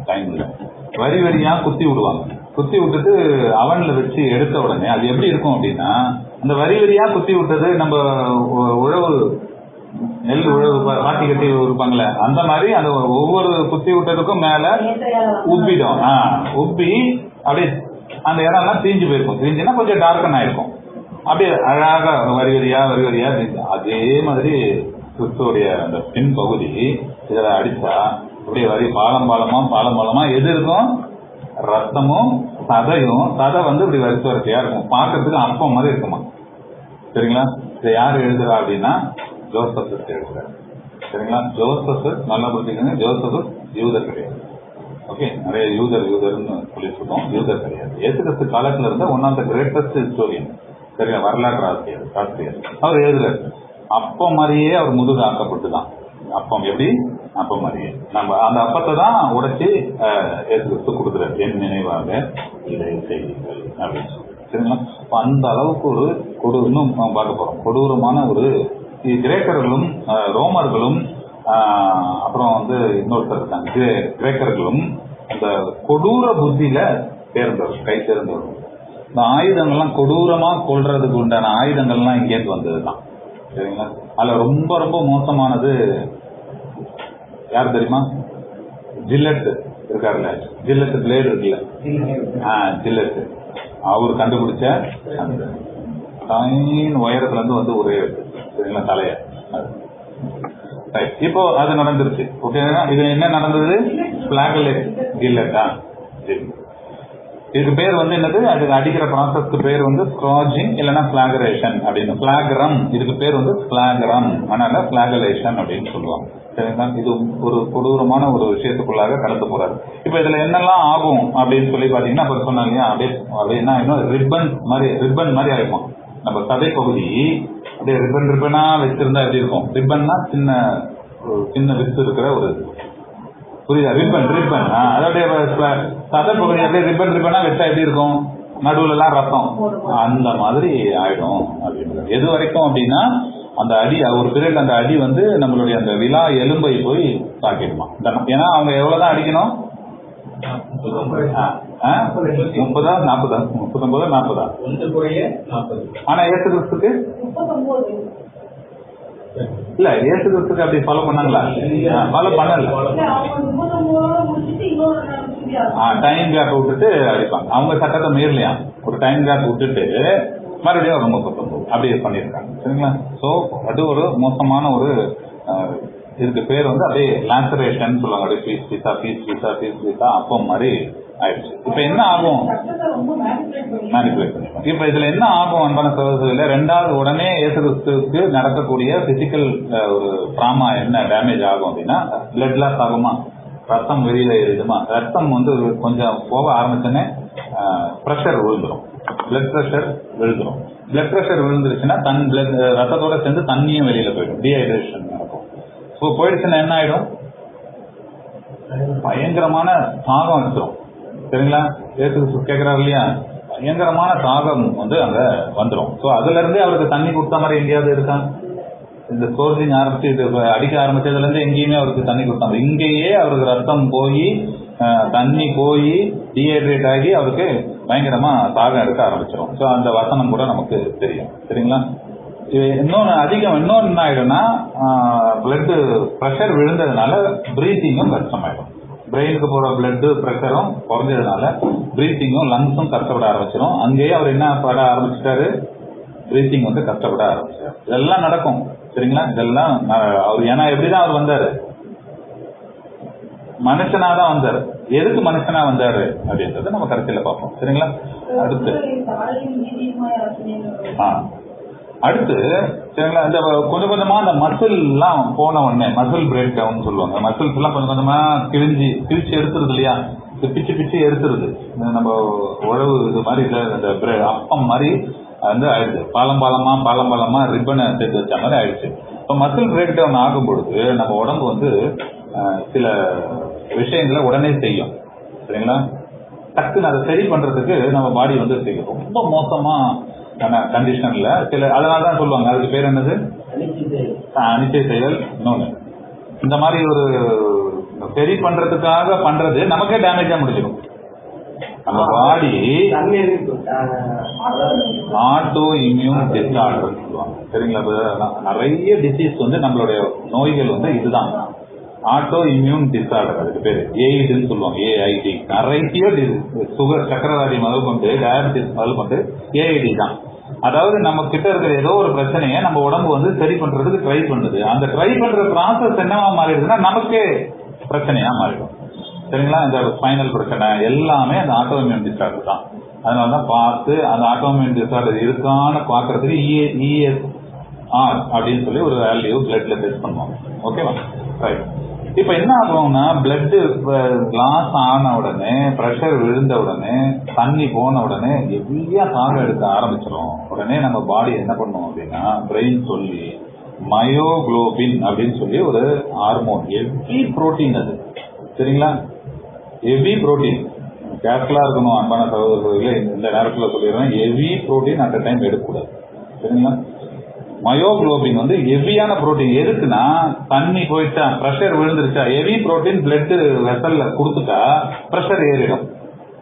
Speaker 1: டைம் இல்லை. வரி வரியா குத்தி விடுவாங்க. குத்தி விட்டுட்டு அவன்ல வச்சு எடுத்த உடனே அது எப்படி இருக்கும் அப்படின்னா, அந்த வரி வரியா குத்தி விட்டது நம்ம உழவு நெல் உழவு வாட்டி கட்டி இருப்பாங்களே அந்த மாதிரி அந்த ஒவ்வொரு குத்தி விட்டதுக்கும் மேல உப்பிடும். உப்பி அப்படியே அந்த இடம்லாம் தீஞ்சு போயிருக்கும். தீஞ்சுன்னா கொஞ்சம் டார்க்கன் ஆயிருக்கும். அப்படியே அழகாக வரி வரியா அதே மாதிரி கிறிஸ்துவோடைய அந்த பின் பகுதி இதில் அடிச்சா அப்படியே வரி பாலம் பாலமா எது இருக்கும்? ரத்தமும் சதையும். சதை வந்து இப்படி வரிசையா இருக்கும், பார்க்கறதுக்கு அப்பம் மாதிரி இருக்குமா. சரிங்களா? இதை யார் எழுதுறா அப்படின்னா ஜோசப் எழுதுறாரு. சரிங்களா? ஜோசப் நல்லா புரிஞ்சுக்கோங்க, ஜோசப் யூதர் கிடையாது. ஓகே, நிறைய யூதர்னு சொல்லிட்டு இருக்கோம், யூதர் கிடையாது. இயேசு கிறிஸ்து காலத்துல இருந்த one of the greatest historian, சரியா, வரலாற்று ஆசிரியர். அவர் எழுதுறாரு, அப்பம் மாதிரியே அவர் முதுகு ஆக்கப்பட்டுதான். அப்பம் எப்படி? அப்பம் மாதிரியே நம்ம அந்த அப்பத்தை தான் உடைச்சி இயேசு கிறிஸ்து கொடுக்குறாரு, என் நினைவாக இதை செய்யுங்கள் அப்படின்னு சொல்லி. சரிங்களா? அந்த அளவுக்கு ஒரு இன்னும் பார்க்க போறோம், கொடூரமான ஒரு கிரேக்கர்களும் ரோமர்களும் அப்புறம் வந்து இன்னொருத்தர் இருக்காங்க கிரேக்கர்களும் அந்த கொடூர புத்தியில கை சேர்ந்தவர். இந்த ஆயுதங்கள்லாம் கொடூரமா கொள்றதுக்கு உண்டான ஆயுதங்கள்லாம் இங்கேருந்து வந்ததுதான். சரிங்களா? அதுல ரொம்ப ரொம்ப மோசமானது யார் தெரியுமா? ஜில்லட் இருக்காருல்ல, ஜில்லட் பிளேடு இருக்குல்ல, ஜில்லட் அவர் கண்டுபிடிச்ச அந்த உயரத்துல இருந்து வந்து ஒரே சரிங்களா தலைய. இப்போ அது நடந்துருச்சு. ஓகேங்களா? இது என்ன நடந்தது? பிளாகலேட் ஜில்லட்டா. இதுக்கு பேர் வந்து என்னது? அதுக்கு அடிக்கிற ப்ராசஸ்க்கு பேர் வந்து ஸ்க்ராஜிங் இல்லைன்னா பிளாகரேஷன் அப்படின்னு. பிளாகரம் இதுக்கு பேர் வந்து பிளாகரம், அதனால பிளாகலேஷன் அப்படின்னு சொல்லுவாங்க. சரிங்களா? இது ஒரு கொடூரமான ஒரு விஷயத்துக்குள்ளாக கடத்த போறாரு. இப்ப இதுல என்னெல்லாம் ஆகும் அப்படின்னு சொல்லி பாத்தீங்கன்னா அப்ப சொன்னாங்க அப்படின்னா இன்னும் ரிப்பன் மாதிரி ஆயிருக்கும். நம்ம சதை பகுதி அப்படியே ரிப்பனா வச்சிருந்தா எப்படி இருக்கும்? ரிப்பன்னா சின்ன வித்து இருக்கிற ஒரு புரியுதா? ரிப்பன் அதோடைய சதை பகுதி அப்படியே ரிப்பனா வச்சா எப்படி இருக்கும்? நடுவுல எல்லாம் ரத்தம் அந்த மாதிரி ஆயிடும் அப்படின்னு. எது வரைக்கும் அப்படின்னா அந்த அடி ஒரு பீரியட் அந்த அடி வந்து நம்மளுடைய அந்த விலா எலும்பை போய் தாக்கிடுமா. ஏன்னா அவங்க எவ்வளவுதான் அடிக்கணும்? 30 40 39 40 ஆனா இயேசு கிறிஸ்துக்கு இல்ல, இயேசு கிறிஸ்துக்கு அப்படி ஃபாலோ பண்ணாங்களா? ஃபாலோ பண்ணல. டைம் கேப் விட்டுட்டு அடிப்பாங்க. அவங்க சட்டத்தை மீறலையா, ஒரு டைம் கேப் விட்டுட்டு மறுபடியும் ஒரு 39 அப்படியே பண்ணியிருக்காங்க. சரிங்களா? ஸோ அது ஒரு மோசமான ஒரு இதுக்கு பேர் வந்து அப்படியே லான்சரேஷன் சொல்லுவாங்க. அப்படியே பீஸா அப்பம் மாதிரி ஆயிடுச்சு. இப்ப என்ன ஆகும்? மேனிபுலேட் பண்ணிப்பாங்க. இப்ப இதுல என்ன ஆகும் அன்பான சகோதரர்களே? ரெண்டாவது உடனே இயேசு கிறிஸ்துவுக்கு நடக்கக்கூடிய பிசிக்கல் ஒரு ட்ராமா என்ன டேமேஜ் ஆகும் அப்படின்னா பிளட் லாஸ் ஆகுமா, ரத்தம் வெளியில ஏறிடுமா. ரத்தம் வந்து கொஞ்சம் போக ஆரம்பிச்சோன்னே ப்ரெஷர் விழுந்துடும், பிளட் ப்ரெஷர் விழுந்துடும். பிளட் ப்ரெஷர் விழுந்துருச்சுன்னா ரத்தத்தோட சேர்ந்து தண்ணியும் வெளியில போயிடும், டீஹைட்ரேஷன் நடக்கும். ஸோ போயிடுச்சுன்னா என்ன ஆயிடும்? பயங்கரமான தாகம் எடுத்துரும். சரிங்களா? கேட்கிறாரு இல்லையா, பயங்கரமான தாகம் வந்து அங்க வந்துடும். ஸோ அதுல இருந்தே அவருக்கு தண்ணி கொடுத்த மாதிரி எங்கேயாவது இருக்கா? இந்த சோர்ஜிங் ஆரம்பிச்சு இது அடிக்க ஆரம்பிச்சதுல இருந்து எங்கேயுமே அவருக்கு தண்ணி கொடுத்தாங்க. இங்கேயே அவருக்கு ரத்தம் போய் தண்ணி போய் டீஹைட்ரேட் ஆகி அவருக்கு பயங்கரமா தாகம் எடுக்க ஆரம்பிச்சிடும். ஸோ அந்த வசனம் கூட நமக்கு தெரியும். சரிங்களா? இன்னொன்னு என்ன ஆயிடும்னா பிளட் ப்ரெஷர் விழுந்ததுனால பிரீத்திங்கும் கஷ்டமாயிடும். பிரெயினுக்கு போற பிளட் ப்ரெஷரும் குறைஞ்சதுனால பிரீத்திங்கும் லங்ஸும் கஷ்டப்பட ஆரம்பிச்சிடும். அங்கேயே அவர் என்ன பட ஆரம்பிச்சிட்டாரு? பிரீத்திங் வந்து கஷ்டப்பட ஆரம்பிச்சாரு. இதெல்லாம் நடக்கும். சரிங்களா? இதெல்லாம் அவர் ஏன்னா எப்படிதான் அவர் வந்தாரு? மனுஷனாதான் வந்தாரு. எதுக்கு மனுஷனா வந்தாரு அப்படின்றத நம்ம கடைசியில பார்ப்போம். சரிங்களா? அடுத்து சரிங்களா, இந்த கொஞ்சம் கொஞ்சமா அந்த மசில் எல்லாம் போன உடனே மசில் பிரேக் டவுன் சொல்லுவாங்க. மசில்ஸ் எல்லாம் கொஞ்சம் கொஞ்சமா கிழிச்சு எடுத்துருது இல்லையா, பிச்சு எடுத்துருது. நம்ம உழவு இது மாதிரி இந்த அப்பம் மாதிரி வந்து ஆயிடுச்சு. பாலம் ரிப்பனை சேர்த்து வச்ச மாதிரி ஆயிடுச்சு. இப்போ மசில் பிரேக் டவுன் ஆகும் பொழுது நம்ம உடம்பு வந்து சில விஷயங்களை உடனே செய்யும். சரிங்களா? டக்குன்னு அதை சரி பண்றதுக்கு நம்ம பாடி வந்து செய்யும். ரொம்ப மோசமா கண்டிஷன்ல சில, அதனாலதான் சொல்லுவாங்க அதுக்கு பேர் என்னது? அனிச்சை செயல். இன்னொன்னு இந்த மாதிரி ஒரு சரி பண்றதுக்காக பண்றது நமக்கே டேமேஜா முடிஞ்சிடும். நம்ம பாடி ஆட்டோ இம்யூன் டிஸார்டர் சொல்லுவாங்க. சரிங்களா? நிறைய டிசீஸ் வந்து நம்மளுடைய நோய்கள் வந்து இதுதான் ஆட்டோ இம்யூன் டிஸார்டர். அதுக்கு பேரு ஏஐடின்னு சொல்லுவாங்க. ஏஐடி நிறைய சுகர், சக்கரவாதி முதல் கொண்டு டயபிட்டிஸ் முதல் கொண்டு ஏஐடி தான். அதாவது நம்ம கிட்ட இருக்கிற ஏதோ ஒரு பிரச்சனையை நம்ம உடம்பு வந்து சரி பண்றதுக்கு ட்ரை பண்ணுது. அந்த ட்ரை பண்ற ப்ராசஸ் என்னவா மாறிடுதுன்னா நமக்கே பிரச்சனையா மாறிடும். சரிங்களா? இந்த ஸ்பைனல் பிரச்சனை எல்லாமே அந்த ஆட்டோஇம்யூன் டிஸார்டர் தான். அதனாலதான் பார்த்து அந்த ஆட்டோஇம்யூன் டிஸார்டர் இருக்கான்னு பாக்குறதுக்கு ESR அப்படின்னு சொல்லி ஒரு வேல்யூ பிளட்ல டெஸ்ட் பண்ணுவாங்க. ஓகேவா? ரைட். இப்ப என்ன ஆகும்னா பிளட் லாஸ் ஆன உடனே, பிரஷர் விழுந்த உடனே, தண்ணி போன உடனே எவ்வளோ தாக எடுக்க ஆரம்பிச்சிடும். உடனே நம்ம பாடி என்ன பண்ணுவோம் அப்படின்னா பிரெயின் சொல்லி மயோகுளோபின் அப்படின்னு சொல்லி ஒரு ஹார்மோன், ஹெவி புரோட்டீன் அது. சரிங்களா? ஹெவி புரோட்டீன் கேர்ஃபுல்லா இருக்கணும் அன்பான சகோதரர்களே. இந்த நேரத்தில் சொல்லிடுறேன், ஹெவி புரோட்டீன் அட் டைம் எடுக்கக்கூடாது. சரிங்களா? மயோகுளோபின் வந்து ஹெவியான புரோட்டீன். எதுக்குன்னா தண்ணி போயிட்டா, பிரஷர் விழுந்துருச்சா, ஹெவி புரோட்டீன் பிளட் வெசல்ல கொடுத்துட்டா பிரஷர் ஏறிடும்.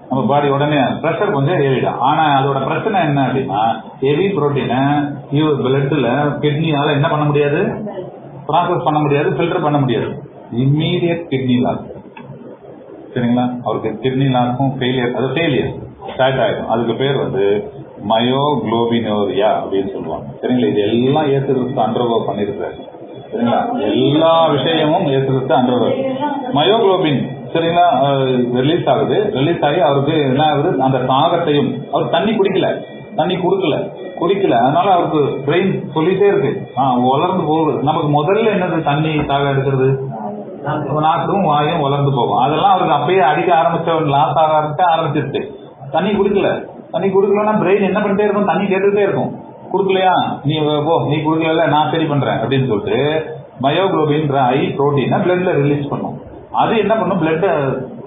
Speaker 1: நம்ம பாடி உடனே பிரஷர் கொஞ்சம் ஏறிடும். ஆனா அதோட பிரச்சனை என்ன அப்படின்னா ஹெவி புரோட்டீனை பிளட்ல கிட்னியால என்ன பண்ண முடியாது, ப்ராசஸ் பண்ண முடியாது, ஃபில்டர் பண்ண முடியாது. Immediate kidney loss. சரிங்களா? அவருக்கு கிட்னி லாஸும் ஃபெயிலியர், அது ஃபெயிலியர் ஸ்டார்ட் ஆயிடும். அதுக்கு பேர் வந்து மயோகுளோபினோரியா அப்படின்னு சொல்லுவாங்க. சரிங்களா? இது எல்லாம் ஏசுகிறிஸ்து அண்டர்கோ பண்ணிருக்காரு. சரிங்களா? எல்லா விஷயமும் ஏசுகிறிஸ்து அண்டர்கோ. மயோகுளோபின் சரிங்களா ரிலீஸ் ஆகுது. ரிலீஸ் ஆகி அவருக்கு என்ன ஆகுது, அந்த தாகத்தையும் அவர் தண்ணி குடிக்கல. அதனால அவருக்கு பிரெயின் சொல்லிட்டே இருக்கு, வளர்ந்து போகுது. நமக்கு முதல்ல என்னது தண்ணி தாக எடுக்கிறது, நாக்கும் வாயும் வளர்ந்து போகும். அதெல்லாம் அவருக்கு அப்பயே அடிக்க ஆரம்பிச்ச லாஸ் ஆக ஆரம்பிச்சிருச்சு. தண்ணி குடுக்கலன்னா பிரெயின் என்ன பண்ணிட்டே இருக்கும், தண்ணி கேட்டுக்கிட்டே இருக்கும். குடுக்கலையா, நீ போ, நீ குடுக்கல, நான் சரி பண்றேன் அப்படின்னு சொல்லிட்டு மயோகுளோபின்ற ஐ புரோட்டீனை பிளட்ல ரிலீஸ் பண்ணும். அது என்ன பண்ணும்,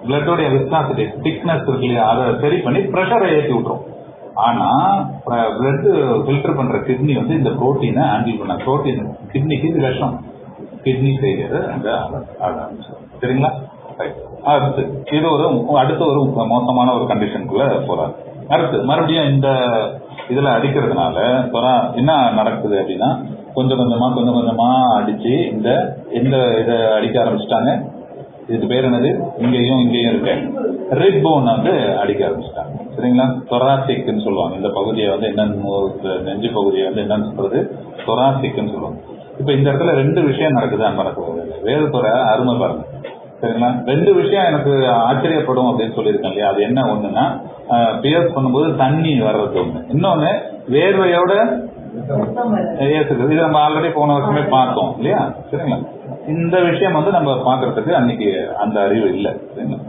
Speaker 1: பிளட்டோடைய விஸ்காசிட்டி, திக்னஸ் இருக்கு இல்லையா, அதை சரி பண்ணி பிரஷரை ஏற்றி விட்டுரும். ஆனா பிளட் ஃபில்டர் பண்ற கிட்னி வந்து இந்த புரோட்டீனை ஹேண்டில் பண்ண, புரோட்டீன் கிட்னிக்கு இது விஷம், கிட்னி ஃபெயிலியர் அங்க ஆரம்பிச்சு. சரிங்களா? இது அடுத்த ஒரு மோசமான ஒரு கண்டிஷனுக்குள்ள போறாரு. அடுத்து மறுபடியும் இந்த இதுல அடிக்கிறதுனால என்ன நடக்குது அப்படின்னா கொஞ்சம் கொஞ்சமா அடிச்சு இந்த இதை அடிக்க ஆரம்பிச்சுட்டாங்க. இதுக்கு பேர் என்னது, இங்கேயும் இருக்கு ரிப் போன் வந்து அடிக்க ஆரம்பிச்சுட்டாங்க. சரிங்களா? தொராசிக்னு சொல்லுவாங்க. இந்த பகுதியை வந்து என்னன்னு, நெஞ்சு பகுதியை வந்து என்னன்னு சொல்றது, தொராசிக்னு சொல்லுவாங்க. இப்ப இந்த இடத்துல ரெண்டு விஷயம் நடக்குது அன்பான சகோதரர்களே. வேதத்தோட அருமை பாருங்க. சரிங்களா? ரெண்டு விஷயம் எனக்கு ஆச்சரியப்படும் அப்படின்னு சொல்லியிருக்கேன் இல்லையா. அது என்ன ஒண்ணுன்னா பியர்ஸ் பண்ணும்போது தண்ணி வர்றது ஒண்ணு, இன்னொன்னு வேர்வையோட ஏசுறது. இது நம்ம ஆல்ரெடி போன வருஷமே பார்த்தோம் இல்லையா. சரிங்களா? இந்த விஷயம் வந்து நம்ம பாக்குறதுக்கு அன்னைக்கு அந்த அறிவு இல்லை. சரிங்களா?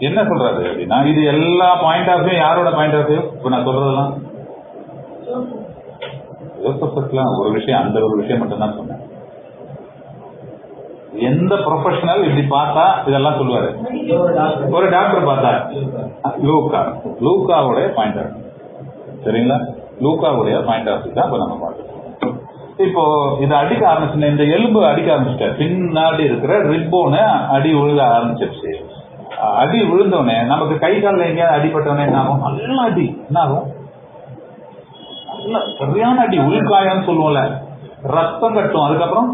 Speaker 1: என்ன சொல்றாரு அப்படின்னா இது எல்லா பாயிண்ட் ஆஃப் வியூ, யாரோட பாயிண்ட் ஆஃப் வியூ, இப்ப நான் சொல்றதெல்லாம் யோசப்லாம் ஒரு விஷயம், அந்த ஒரு விஷயம் மட்டும் தான் சொன்னேன். எந்த ப்ரொஃபஷனல் இப்படி பார்த்தா இதெல்லாம் சொல்லுவாரு, ஒரு டாக்டர் பார்த்தா லூக்காவுடைய பாயிண்ட் ஆஃப். சரிங்களா? லூக்காவுடைய பாயிண்ட் ஆஃப் தான் இப்ப நம்ம பார்க்கணும். இப்போ இது அடிக்க ஆரம்பிச்சு, இந்த எலும்பு அடிக்க ஆரம்பிச்சிட்ட, பின்னாடி இருக்கிற ரிப்போனு அடி விழுக ஆரம்பிச்சிருச்சு. அடி விழுந்தோடனே நமக்கு கை காலில் எங்கேயாவது அடிபட்டவனே என்ன ஆகும், நல்ல அடி என்ன ஆகும், நல்ல சரியான அடி, உள்காயம்னு சொல்லுவோம்ல, ரத்தம் கட்டும். அதுக்கப்புறம்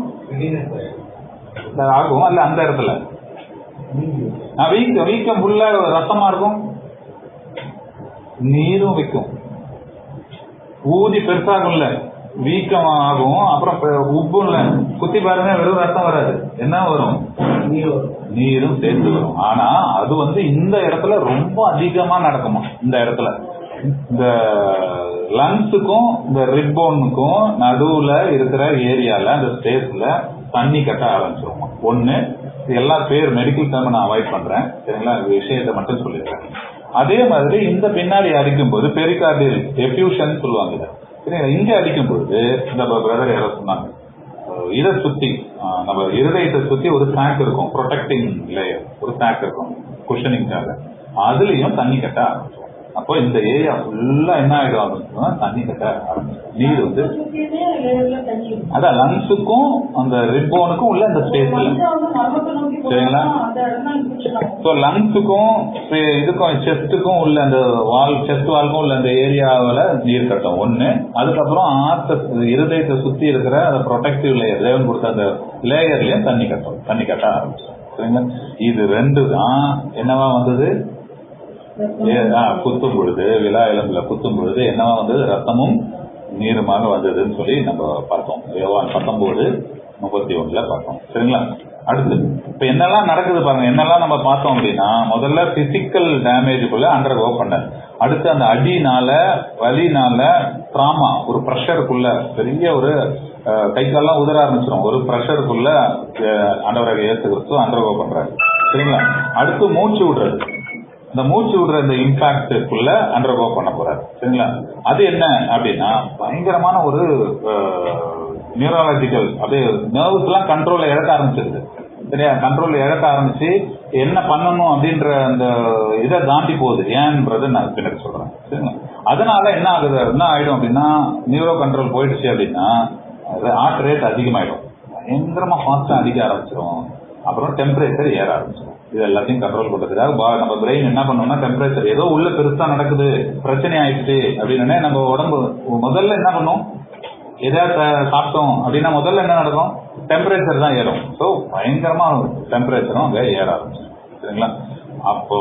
Speaker 1: ஆகும் அல்ல, அந்த இடத்துல வீக்கம் ஃபுல்லா ரத்தமா இருக்கும், நீரும் வைக்கும், ஊதி பெருசாகும்ல, வீக்கம் ஆகும், அப்புறம் உப்பும்ல, குத்தி பாருங்க வெறும் ரத்தம் வராது, என்ன வரும், நீரும் சேர்ந்து வரும். ஆனா அது வந்து இந்த இடத்துல ரொம்ப அதிகமா நடக்குமா, இந்த இடத்துல இந்த லங்ஸுக்கும் இந்த ரிப்போனுக்கும் நடுவுல இருக்கிற ஏரியால, அந்த ஸ்பேஸ்ல தண்ணி கட்ட ஆரம்பிச்சிருவோம். ஒண்ணு, எல்லா பேர் மெடிக்கல் டேர்ம் நான் அவாய்ட் பண்றேன். சரிங்களா? விஷயத்தை மட்டும் சொல்லிடுறேன். அதே மாதிரி இந்த பின்னாடி அடிக்கும் போது பெரிகார்டியல் எஃப்யூஷன் சொல்லுவாங்க. சரிங்களா? இங்க அடிக்கும் போது இந்த பிரதர் யாரோ சொன்னாங்க, இதை சுத்தி நம்ம இருதயத்தை சுத்தி ஒரு சாக் இருக்கும், ப்ரொடெக்டிங் லேயர், ஒரு சாக் இருக்கும் குஷனிங்காக, அதுலயும் தண்ணி கட்ட ஆரம்பிச்சோம். அப்போ இந்த ஏரியா ஃபுல்லா என்ன ஆயிடும் அப்படின்னா தண்ணி கட்ட ஆரம்பிச்சிடும். நீர் வந்து அதான் லங்ஸுக்கும் அந்த ரிப்போனுக்கும் உள்ள அந்த ஸ்பேஸ்ல சரிங்களா. ஸோ லங்ஸுக்கும் இதுக்கும் செஸ்ட்டுக்கும் உள்ள அந்த செஸ்ட் வால்க்கும் உள்ள அந்த ஏரியாவில் நீர் கட்டும் ஒண்ணு. அதுக்கப்புறம் இருதயத்தை சுத்தி இருக்கிற அந்த ப்ரொடெக்டிவ் லேயர் தேவன் கொடுத்த அந்த லேயர்லயும் தண்ணி கட்ட ஆரம்பிச்சிடும் சரிங்களா. இது ரெண்டு தான் என்னவா வந்தது, குத்தும் பொழுது விழா எலும்புல குத்தும் பொழுது என்னவா வந்தது, ரத்தமும் நீருமாக வந்ததுன்னு சொல்லி நம்ம பார்த்தோம். யோவான் 19:31 பார்த்தோம் சரிங்களா. அடுத்து இப்ப என்னெல்லாம் நடக்குது பாருங்க. என்னெல்லாம் நம்ம பார்த்தோம் அப்படின்னா, முதல்ல பிசிக்கல் டேமேஜுக்குள்ள அண்டர்கோ பண்ண, அடுத்து அந்த அடினால வலினால ட்ராமா, ஒரு ப்ரெஷருக்குள்ள பெரிய ஒரு கை கால்லாம் உதற ஆரம்பிச்சிடும், ஒரு ப்ரெஷருக்குள்ள ஆண்டவராகிய இயேசு கிறிஸ்து அண்டர்கோ பண்றாரு சரிங்களா. அடுத்து மூச்சு விடுறது, இந்த மூச்சு விடுற இந்த இம்பாக்டுக்குள்ள அண்டர்கோ பண்ண போறாரு சரிங்களா. அது என்ன அப்படின்னா பயங்கரமான ஒரு நியூரலாஜிக்கல், அப்படியே நர்வ்ஸ் எல்லாம் கண்ட்ரோல இழக்க ஆரம்பிச்சிருது சரியா. கண்ட்ரோல் இழக்க ஆரம்பிச்சு என்ன பண்ணணும் அப்படின்ற அந்த இதை தாண்டி போகுது. ஏன்ன்றது நான் பின்னாடி சொல்றேன் சரிங்களா. அதனால என்ன ஆகுது, என்ன ஆயிடும் அப்படின்னா நியூரோ கண்ட்ரோல் போயிடுச்சு அப்படின்னா ஹார்ட் ரேட் அதிகமாயிடும், பயங்கரமா ஃபாஸ்டா அடிக்க ஆரம்பிச்சிடும். அப்புறம் டெம்பரேச்சர் ஏற ஆரம்பிச்சிடும். இது எல்லாத்தையும் கண்ட்ரோல் பண்றதுக்காக நம்ம பிரெயின் என்ன பண்ணோம்னா, டெம்பரேச்சர் ஏதோ உள்ள பெருசா நடக்குது, பிரச்சனை ஆயிடுச்சு அப்படின்னு நம்ம உடம்பு முதல்ல என்ன பண்ணும், எதாவது சாப்பிட்டோம் அப்படின்னா முதல்ல என்ன நடக்கும், டெம்பரேச்சர் தான் ஏறும். ஸோ பயங்கரமா டெம்பரேச்சரும் அங்கே ஏற ஆரம்பிச்சிடும் சரிங்களா. அப்போ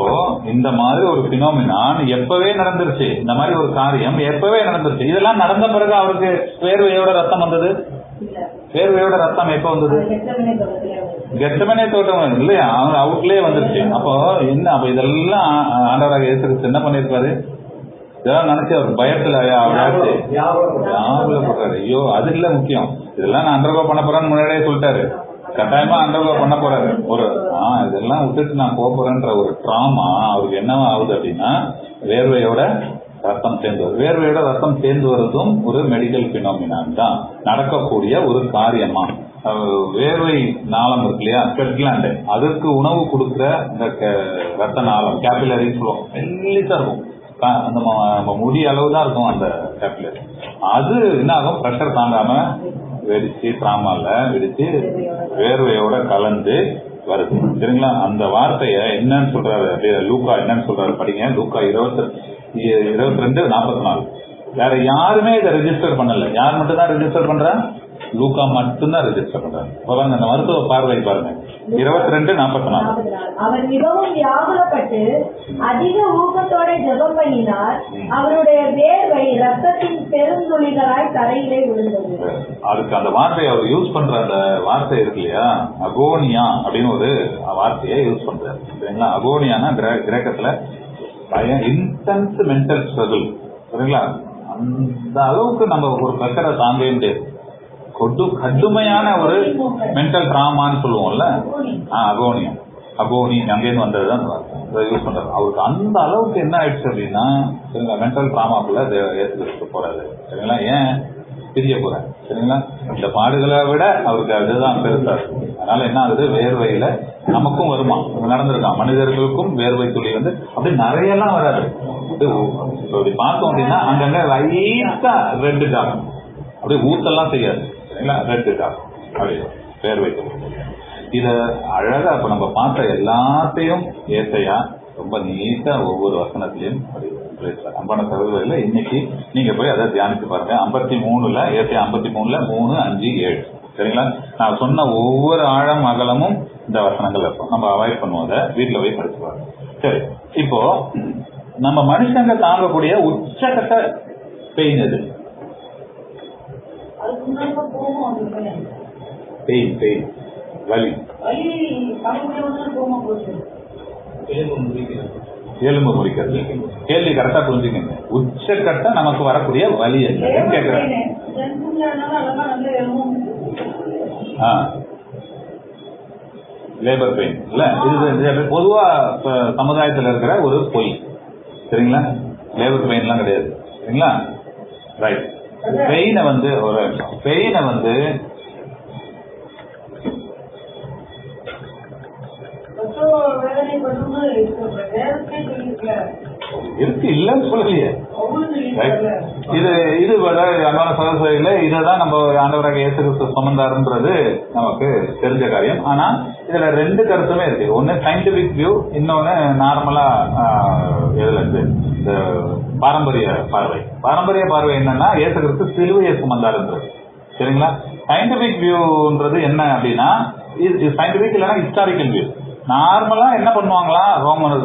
Speaker 1: இந்த மாதிரி ஒரு பினோமினான் எப்பவே நடந்துருச்சு, இந்த மாதிரி ஒரு காரியம் எப்பவே நடந்துருச்சு. இதெல்லாம் நடந்த பிறகு அவருக்கு வேர்வையோட ரத்தம் வந்தது. வேர்வையோட ரத்தம் எப்ப வந்தது, கெத்செமனே தோட்டம் இல்லையா, அவங்க அவுட்லயே வந்துருச்சு. அப்போ என்ன, அப்ப இதெல்லாம் ஆண்டவராக இயேசு கிறிஸ்து என்ன பண்ணிருப்பாரு, இதெல்லாம் நினைச்சு அவர் பயத்துல ஞாபகப்படுறாரு. ஐயோ அது இல்ல முக்கியம், இதெல்லாம் நான் அண்டர்கோ பண்ண போறேன்னு முன்னாடியே சொல்லிட்டாரு, கட்டாயமா அண்டர்கோ பண்ண போறாரு. ஒரு இதெல்லாம் விட்டுட்டு நான் போறேன்ற ஒரு ட்ராமா அவருக்கு என்னவா ஆகுது அப்படின்னா, வேர்வையோட ரத்தம் சேர்ந்து வருது. வேர்வையோட ரத்தம் சேர்ந்து வருவதும் ஒரு மெடிக்கல் பினோமினான் தான், நடக்கக்கூடிய ஒரு காரியமா. வேர்வை நாளம் இருக்கு இல்லையா, ஸ்வெட் கிளாண்ட், அதற்கு உணவு கொடுக்குற இந்த ரத்த நாளம் கேபிலரி சொல்லுவோம், மெல்லிசா இருக்கும், அந்த முடி அளவு தான் இருக்கும் அந்த கேபிலரி. அது என்ன ஆகும், ப்ரெஷர் தாங்காம வெடிச்சு ட்ராமால வெடிச்சு வேர்வையோட கலந்து வருது சரிங்களா. அந்த வார்த்தைய என்னன்னு சொல்றாரு லூக்கா, என்னன்னு சொல்றாரு படிங்க. லூக்கா 22:44. வேற யாருமே இதை ரெஜிஸ்டர் பண்ணல. யார் மட்டும் தான் ரெஜிஸ்டர் பண்ற, லூக்கா மட்டும்தான் ரெஜிஸ்டர் பண்றாரு. பாருங்க அந்த மருத்துவ பார்வை பாருங்க. 22:44.
Speaker 4: அவர் மிகவும் வியாகுலப்பட்டு அதிக ஊக்கத்தோட ஜெபம் பண்ணினார். அவருடைய வேர்வை ரத்தத்தின் பெருந்துளிகளாய் தரையிலே விழுந்தது.
Speaker 1: அதுக்கு அந்த வார்த்தையை அவர் யூஸ் பண்ற அந்த வார்த்தை இருக்கு இல்லையா, அகோனியா அப்படின்னு ஒரு வார்த்தையை யூஸ் பண்றாரு சரிங்களா. அகோனியானா கிரேக்கத்துல இன்டென்ஸ் மென்டல் ஸ்ட்ரகிள் சரிங்களா. அந்த அளவுக்கு நம்ம ஒரு பிரஷரை தாங்கவே முடியாது, கடுமையான ஒரு மென்டல் டிராமான்னு சொல்லுவோம்ல, அகோனியம், அகோனி அங்கேருந்து வந்ததுதான் யூஸ் பண்றாரு. அவருக்கு அந்த அளவுக்கு என்ன ஆயிடுச்சு அப்படின்னா மென்டல் டிராமாக்குள்ள ஏற்றுக்கிட்டு போறாரு சரிங்களா. ஏன் பிரிய போறாரு சரிங்களா. இந்த பாடுகளை விட அவருக்கு அதுதான் பெருசா இருக்கு. அதனால என்ன ஆகுது, வேர்வையில நமக்கும் வருமா நடந்திருக்கான், மனிதர்களுக்கும் வேர்வை துளி வந்து அப்படி நிறைய எல்லாம் வராது. இப்படி பார்த்தோம் அப்படின்னா அங்கங்க லைட்டா ரெட் டாக், அப்படியே ஊத்தெல்லாம் செய்யாது சரிங்களா, ரெட் டாக் அப்படி வேர்வை துளி. இத அழகா இப்ப நம்ம பார்த்த எல்லாத்தையும் ஏசையா ரொம்ப நீட்டா ஒவ்வொரு வசனத்திலையும் அன்பான சகோதரர்களே, இன்னைக்கு நீங்க போய் அதை தியானித்து பாருங்க. 53 ஏசையா 53 3, 5, 7 சரிங்களா. நான் சொன்ன ஒவ்வொரு ஆழம் அகலமும் இந்த வசனங்கள் இருக்கும். நம்ம அவாய்ட் பண்ணுவோம், அதை வீட்டுல போய் படிச்சு பாருங்க. சரி, இப்போ நம்ம மனுஷங்க தாங்கக்கூடிய உச்சகட்ட பெயின் எது? பெயின் பெயின் வலி, எலும்பு முறிக்கிறது. கேள்வி கரெக்டா புரிஞ்சுக்கங்க. உச்சக்கட்ட நமக்கு வரக்கூடிய வலி என்னன்னு கேட்கிறேன். லேபர் பெயின் இல்ல, இது பொதுவா சமுதாயத்தில் இருக்கிற ஒரு பொய் சரிங்களா. லேபர் பெயின் எல்லாம் கிடையாது சரிங்களா. ரைட். பெயினை வந்து ஒரு பெயினை வந்து இருக்கு, இல்லன்னு சொல்லலையே. இது அன்பான சகோதரிகள இதான் நம்ம ஆண்டவராக இயேசு கிறிஸ்து சுமந்தாருன்றது நமக்கு தெரிஞ்ச காரியம். ஆனா இதுல ரெண்டு கருத்துமே இருக்கு. ஒன்னு சயின்டிபிக் வியூ, இன்னொன்னு நார்மலா எதுல இருந்து இந்த பாரம்பரிய பார்வை என்னன்னா இயேசு கிறிஸ்து சிலுவையை சுமந்தாருன்றது. சரிங்களா? சயின்டிபிக் வியூன்றது என்ன அப்படின்னா, இது சயின்டிபிக் இல்லைன்னா ஹிஸ்டாரிக்கல் வியூ. நார்மலா என்ன பண்ணுவாங்களா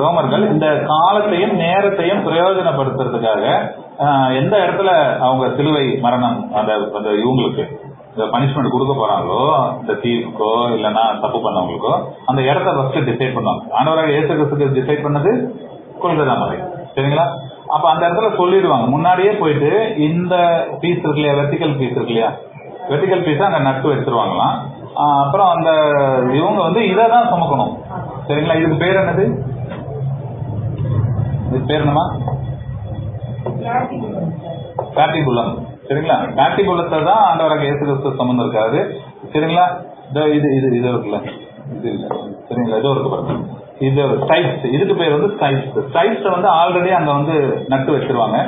Speaker 1: ரோமர்கள் இந்த காலத்தையும் நேரத்தையும் பிரயோஜனப்படுத்துறதுக்காக எந்த இடத்துல அவங்க சிலுவை மரணம் அந்த இவங்களுக்கு பனிஷ்மெண்ட் கொடுக்க போறாங்களோ, இந்த தீவுக்கோ இல்லைன்னா தப்பு பண்ணவங்களுக்கோ, அந்த இடத்த ஃபர்ஸ்ட் டிசைட் பண்ணுவாங்க. ஆண்டவராக இயேசு கிறிஸ்துக்கு டிசைட் பண்ணது கொல்கத்தா மலை. சரிங்களா? அப்ப அந்த இடத்துல சொல்லிடுவாங்க முன்னாடியே போயிட்டு, இந்த பீஸ் இருக்கு இல்லையா, வெர்டிகல் பீஸ் இருக்கு இல்லையா, வெர்டிகல் பீஸை அங்க நட்டு வச்சிருவாங்களாம். அப்புறம் அந்த இவங்க இதை தான் சுமக்கணும். சரிங்களா? இதுக்கு பேர் என்னது? இதுக்கு பேர் என்னமா? காட்டிபுலம். சரிங்களா? காட்டிபுலத்தை தான் ஆண்டவராக இயேசு கிறிஸ்து சுமந்திருக்காரு. சரிங்களா? இது இது இது இருக்குல்ல, இது இல்ல. சரிங்களா? இதோ இருக்கு பாருங்க, இது ஸ்டைப்ஸ். இதுக்கு பேர் ஸ்டைப்ஸ் ஆல்ரெடி அங்க நட்டு வச்சிருவாங்க.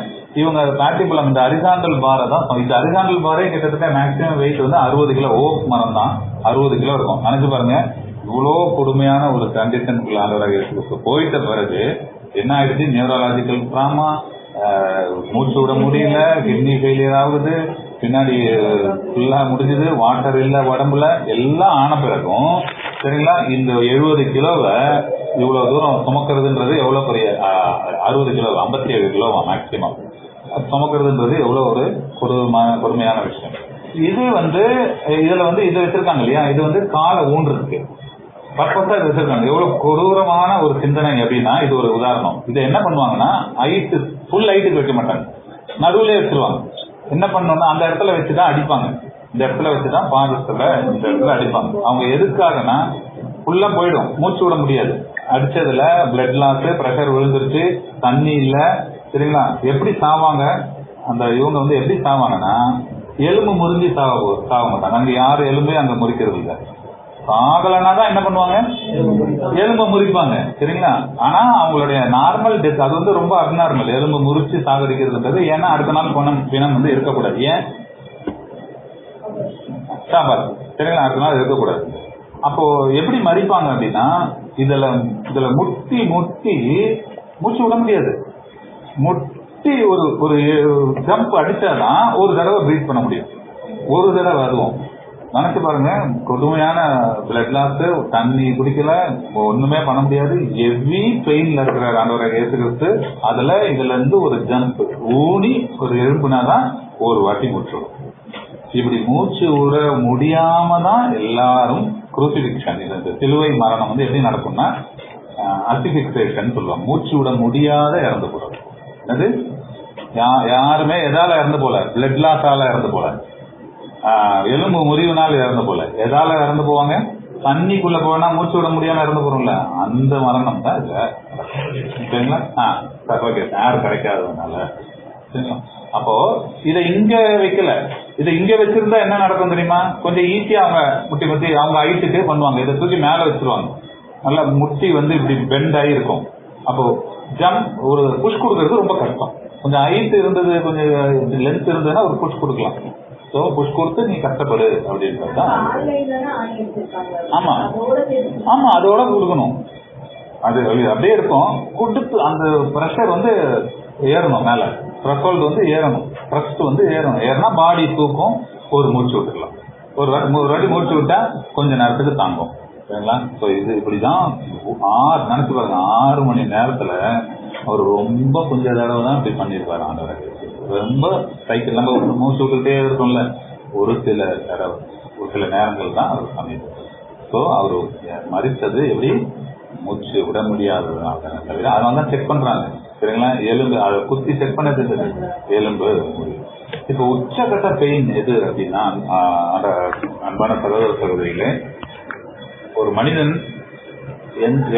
Speaker 1: இவங்க பேட்டிபுலம் இந்த அரிசாண்டல் பாரை தான். இந்த அரிசாண்டல் பாரே கிட்டத்தட்ட மேக்சிமம் வெயிட் 60 கிலோ. ஓக் மரம் தான் 60 கிலோ இருக்கும். நினைச்சு பாருங்க, இவ்வளோ கொடுமையான ஒரு கண்டிஷனுக்குள்ள ஆண்டவராக போயிட்ட பிறகு என்ன ஆயிடுச்சு? நியூரலாஜிக்கல் ட்ராமா, மூச்சு விட முடியல, கிட்னி ஃபெயிலியர் ஆகுது, பின்னாடி ஃபுல்லா முடிஞ்சது, வாட்டர் இல்ல உடம்புல, எல்லாம் ஆன பிறகும் சரிங்களா, இந்த 70 கிலோவை இவ்வளவு தூரம் சுமக்கிறதுன்றது எவ்வளவு பெரிய 60 கிலோ 57 கிலோவா மேக்சிமம் சுமக்கிறதுன்றது எவ்வளவு ஒரு கொடுமையான விஷயம். இது இதுல இது வச்சிருக்காங்க இல்லையா, இது கால ஊன்றுருக்கு பர்பஸா இது வச்சிருக்காங்க. எவ்வளவு கொடூரமான ஒரு சிந்தனை அப்படின்னா, இது ஒரு உதாரணம். இதை என்ன பண்ணுவாங்கன்னா, ஃபுல் ஹைட்டுக்கு வைக்க மாட்டாங்க, நடுவுல வச்சிருவாங்க. என்ன பண்ணணும்னா அந்த இடத்துல வச்சுதான் அடிப்பாங்க. இந்த இடத்துல வச்சுதான் பாதத்துல இந்த இடத்துல அடிப்பாங்க. அவங்க எதுக்காகனா ஃபுல்லா போயிடும், மூச்சு விட முடியாது, அடிச்சதுல பிளட் லாஸ், பிரஷர் விழுந்துருச்சு, தண்ணி இல்ல. சரிங்களா? எப்படி சாவாங்க அந்த இவங்க எப்படி சாவாங்கன்னா, எலும்பு முறிஞ்சு சாக மாட்டாங்க. அங்க யாரும் எலும்பே அங்க முறிக்கிறது இல்லை. சாகலனா தான் என்ன பண்ணுவாங்க, எலும்பு முறிப்பாங்க. சரிங்களா? ஆனா அவங்களுடைய நார்மல் டெத் அது ரொம்ப அப்நார்மல். எலும்பு முறிச்சு சாகடிக்கிறதுன்றது. ஏன்னா அடுத்த நாள் பிணம் இருக்கக்கூடாது. ஏன்? சாப்பாடு. சரிங்களா? அடுத்த நாள் இருக்கக்கூடாது. அப்போ எப்படி மறிப்பாங்க அப்படின்னா, இதுல முட்டி மூச்சு விட முடியாது. முட்டி ஒரு ஜம்ப் அடிச்சாதான் ஒரு தடவை பிரீத் பண்ண முடியும். ஒரு தடவை அதுவும் நினைச்சு பாருங்க, கொடுமையான பிளட் லாஸ், தண்ணி குடிக்கல, ஒண்ணுமே பண்ண முடியாது, ஹெவி பெயின்ல இருக்கிற ஆண்டவராக இயேசு கிறிஸ்து இதுல இருந்து ஒரு ஜம்ப் ஊனி ஒரு எழுப்புனாதான் ஒரு வாட்டி மூச்சு. இப்படி மூச்சு விட முடியாம தான் எல்லாரும் குரூசிபிக்ஷன், இந்த சிலுவை மரணம் எப்படி நடக்கும்னா அசிபிக்சேஷன் சொல்லுவாங்க. மூச்சு விட முடியாத இறந்து போறது. அது யாருமே எதால இறந்து போல, பிளட் லாஸால இறந்து போல, எலும்பு முறிவுனால இறந்து போல, எதால இறந்து போவாங்க, தண்ணிக்குள்ள போனா மூச்சு விட முடியாம இறந்து போறோம்ல, அந்த மரணம் தான் இல்ல. சரிங்களா? யாரும் கிடைக்காததுனால. சரிங்களா? அப்போ இதை இங்க வைக்கல, இதை இங்க வச்சிருந்தா என்ன நடக்கும் தெரியுமா? கொஞ்சம் ஈஸியா அவங்க முட்டி அவங்க ஹைட்டுக்கு பண்ணுவாங்க. இதை தூக்கி மேல வச்சிருவாங்க. நல்லா முட்டி இப்படி பெண்ட் ஆகி இருக்கும். அப்போ ஜம்ப் ஒரு புஷ் கொடுக்கறது ரொம்ப கஷ்டம். கொஞ்சம் ஹைட் இருந்தது, கொஞ்சம் லென்த் இருந்ததுன்னா ஒரு புஷ் கொடுக்கலாம். சோ புஷ் கொடுத்து நீ கஷ்டப்படு அப்படின்றதுதான். ஆமா அதோட கொடுக்கணும். அது அப்படியே இருக்கும். கொடுத்து அந்த பிரஷர் ஏறணும், மேல த்ரெஷோல்டு ஏறணும், த்ரஸ்ட் ஏறணும். ஏறினா பாடி தூக்கும். ஒரு மூச்சு விட்டுக்கலாம். ஒரு வாட்டி மூச்சு விட்டா கொஞ்ச நேரத்துக்கு தாங்கும். சரிங்களா? ஸோ இது இப்படிதான் நினைச்சு பாருங்க, 6 மணி நேரத்துல அவர் ரொம்ப கொஞ்சம் தடவை தான் இப்படி பண்ணிருப்பாரு ஆண்டவர். ரொம்ப சைக்கிள் நம்ம மூச்சு விட்டுக்கிட்டே இருக்கும்ல, ஒரு சில தடவை ஒரு சில நேரங்கள் தான் அவர் பண்ணிருப்பார். ஸோ அவர் மறித்தது எப்படி, மூச்சு விட முடியாததுனால தவிர, அதனால தான் செக் பண்றாங்க. சரிங்களா? எலும்பு அதை குத்தி செக் பண்ணது எலும்பு முடியும். இப்ப உச்சகட்ட பெயின் எது அப்படின்னா, அன்பான சகோதர சகோதரிகளே, ஒரு மனிதன்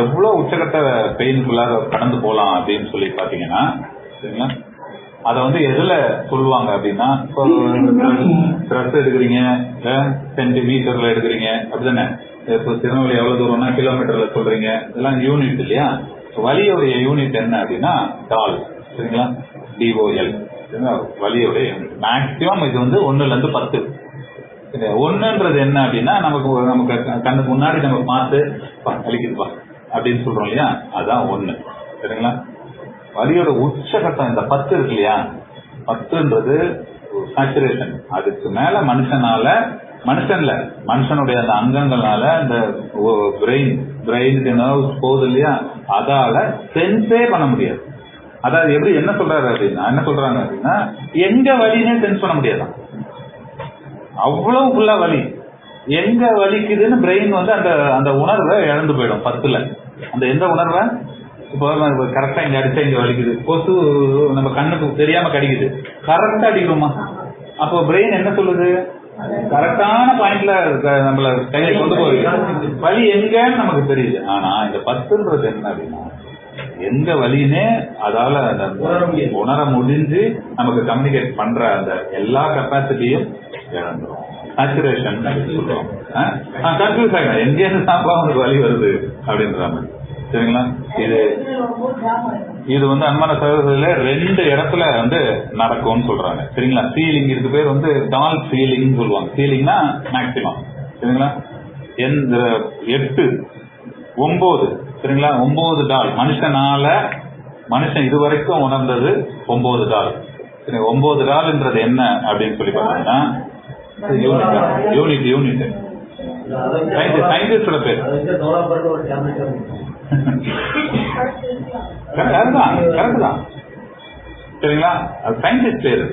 Speaker 1: எவ்வளவு உச்சகட்ட பெயினுக்குள்ளாக கடந்து போலாம் அப்படின்னு சொல்லி பாத்தீங்கன்னா, சரிங்களா, அதை எதுல சொல்லுவாங்க அப்படின்னா, இப்போ ட்ரெஸ் எடுக்கிறீங்க, சென்டிமீட்டர்ல எடுக்கிறீங்க அப்படிதானே. இப்போ திருநெல்வேலி எவ்வளவு தூரம்னா கிலோமீட்டர்ல சொல்றீங்க, இதெல்லாம் யூனிட் இல்லையா. வலியோடைய யூனிட் என்ன அப்படின்னா டால், சரிங்களா, டிஓஎல். வலியோடைய யூனிட் மேக்சிமம் இது வந்து 1ல இருந்து 10. ஒன்னுன்றது என்ன அப்படின்னா நமக்கு கண்ணுக்கு முன்னாடி நம்ம பார்த்து வலிக்குதுப்பா அப்படின்னு சொல்றோம் இல்லையா, அதான் 1, சரிங்களா. வலியோட உச்சகட்டம் இந்த 10 இருக்கு இல்லையா, 10ன்றது சேச்சுரேஷன். அதுக்கு மேல மனுஷனுடைய அந்த அங்கங்களால இந்த பிரெயினுக்கு நர்வ்ஸ் போகுது இல்லையா, அதால சென்ஸே பண்ண முடியாது. அதாவது எப்படி என்ன சொல்றாங்க அப்படின்னா எங்க வலினே சென்ஸ் பண்ண முடியாதான், அவ்வளவு ஃபுல்லா வலி. எங்க வலிக்குதுன்னு பிரெயின் வந்து அந்த உணர்வை இழந்து போயிடும் 10ல. அந்த எந்த உணர்வை, இப்போ கரெக்டா இங்க அடிச்சா இங்க வலிக்குது, கொசு நம்ம கண்ணுக்கு தெரியாம கடிக்குது, கரெக்டா அடிக்கிறோமா, அப்போ பிரெயின் என்ன சொல்லுது, கரெக்டான பாயிண்ட்ல நம்மள கையை கொண்டு போய் வலி எங்கன்னு நமக்கு தெரியுது. ஆனா இந்த 10ன்றது என்ன அப்படின்னா எங்க வலினே அதால உணர முடிஞ்சு நமக்கு கம்யூனிகேட் பண்ற அந்த எல்லா கெப்பாசிட்டியும் இழந்துரும். சேச்சுரேஷன் சொல்றோம். கன்ஃபியூஸ் ஆகிடும், எங்கேருந்து சாப்பா உங்களுக்கு வலி வருது அப்படின்ற மாதிரி, சரிங்களா. இது வந்து அன்பான சகோதரர்களே 2 இடத்துல வந்து நடக்கும்னு சொல்றாங்க, சரிங்களா. சீலிங், இதுக்கு பேர் வந்து டால் சீலிங் சொல்லுவாங்க. சீலிங்னா மேக்சிமம், சரிங்களா. 8, 9, சரிங்களா. 9 டால் மனுஷன் இதுவரைக்கும் உணர்ந்தது 9 டால். சரி, 9 டால்ன்றது என்ன அப்படின்னு சொல்லி பார்த்தீங்கன்னா யூனிட் சயின்டிஸ்டோட பேர் கரெக்ட் தான், சரிங்களா. அது சயின்டிஸ்ட் பேரு.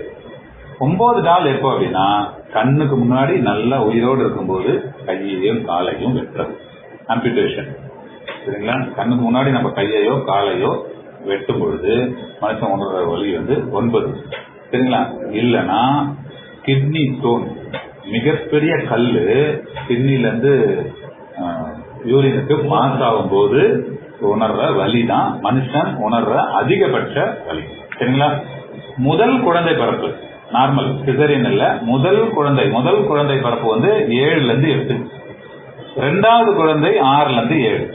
Speaker 1: 9 டால் எப்போ அப்படின்னா கண்ணுக்கு முன்னாடி நல்லா உயிரோடு இருக்கும்போது கையையும் காலையும் வெட்டுறது, ஆம்பியூட்டேஷன், சரிங்களா. கண்ணுக்கு முன்னாடி நம்ம கையையோ காலையோ வெட்டும் பொழுது மனுஷன் உணர்ற வலி வந்து 9, சரிங்களா. இல்லைன்னா கிட்னி ஸ்டோன், மிகப்பெரிய கல்லு கிட்னில இருந்து யூரினுக்கு பாஸ் ஆகும் போது உணர்ற வலி தான் மனுஷன் உணர்ற அதிகபட்ச வலி, சரிங்களா. முதல் குழந்தை பிறப்பு நார்மல், சிசரியன் இல்ல, முதல் குழந்தை பிறப்பு வந்து 7ல இருந்து 8, 2வது குழந்தை 6ல இருந்து 7,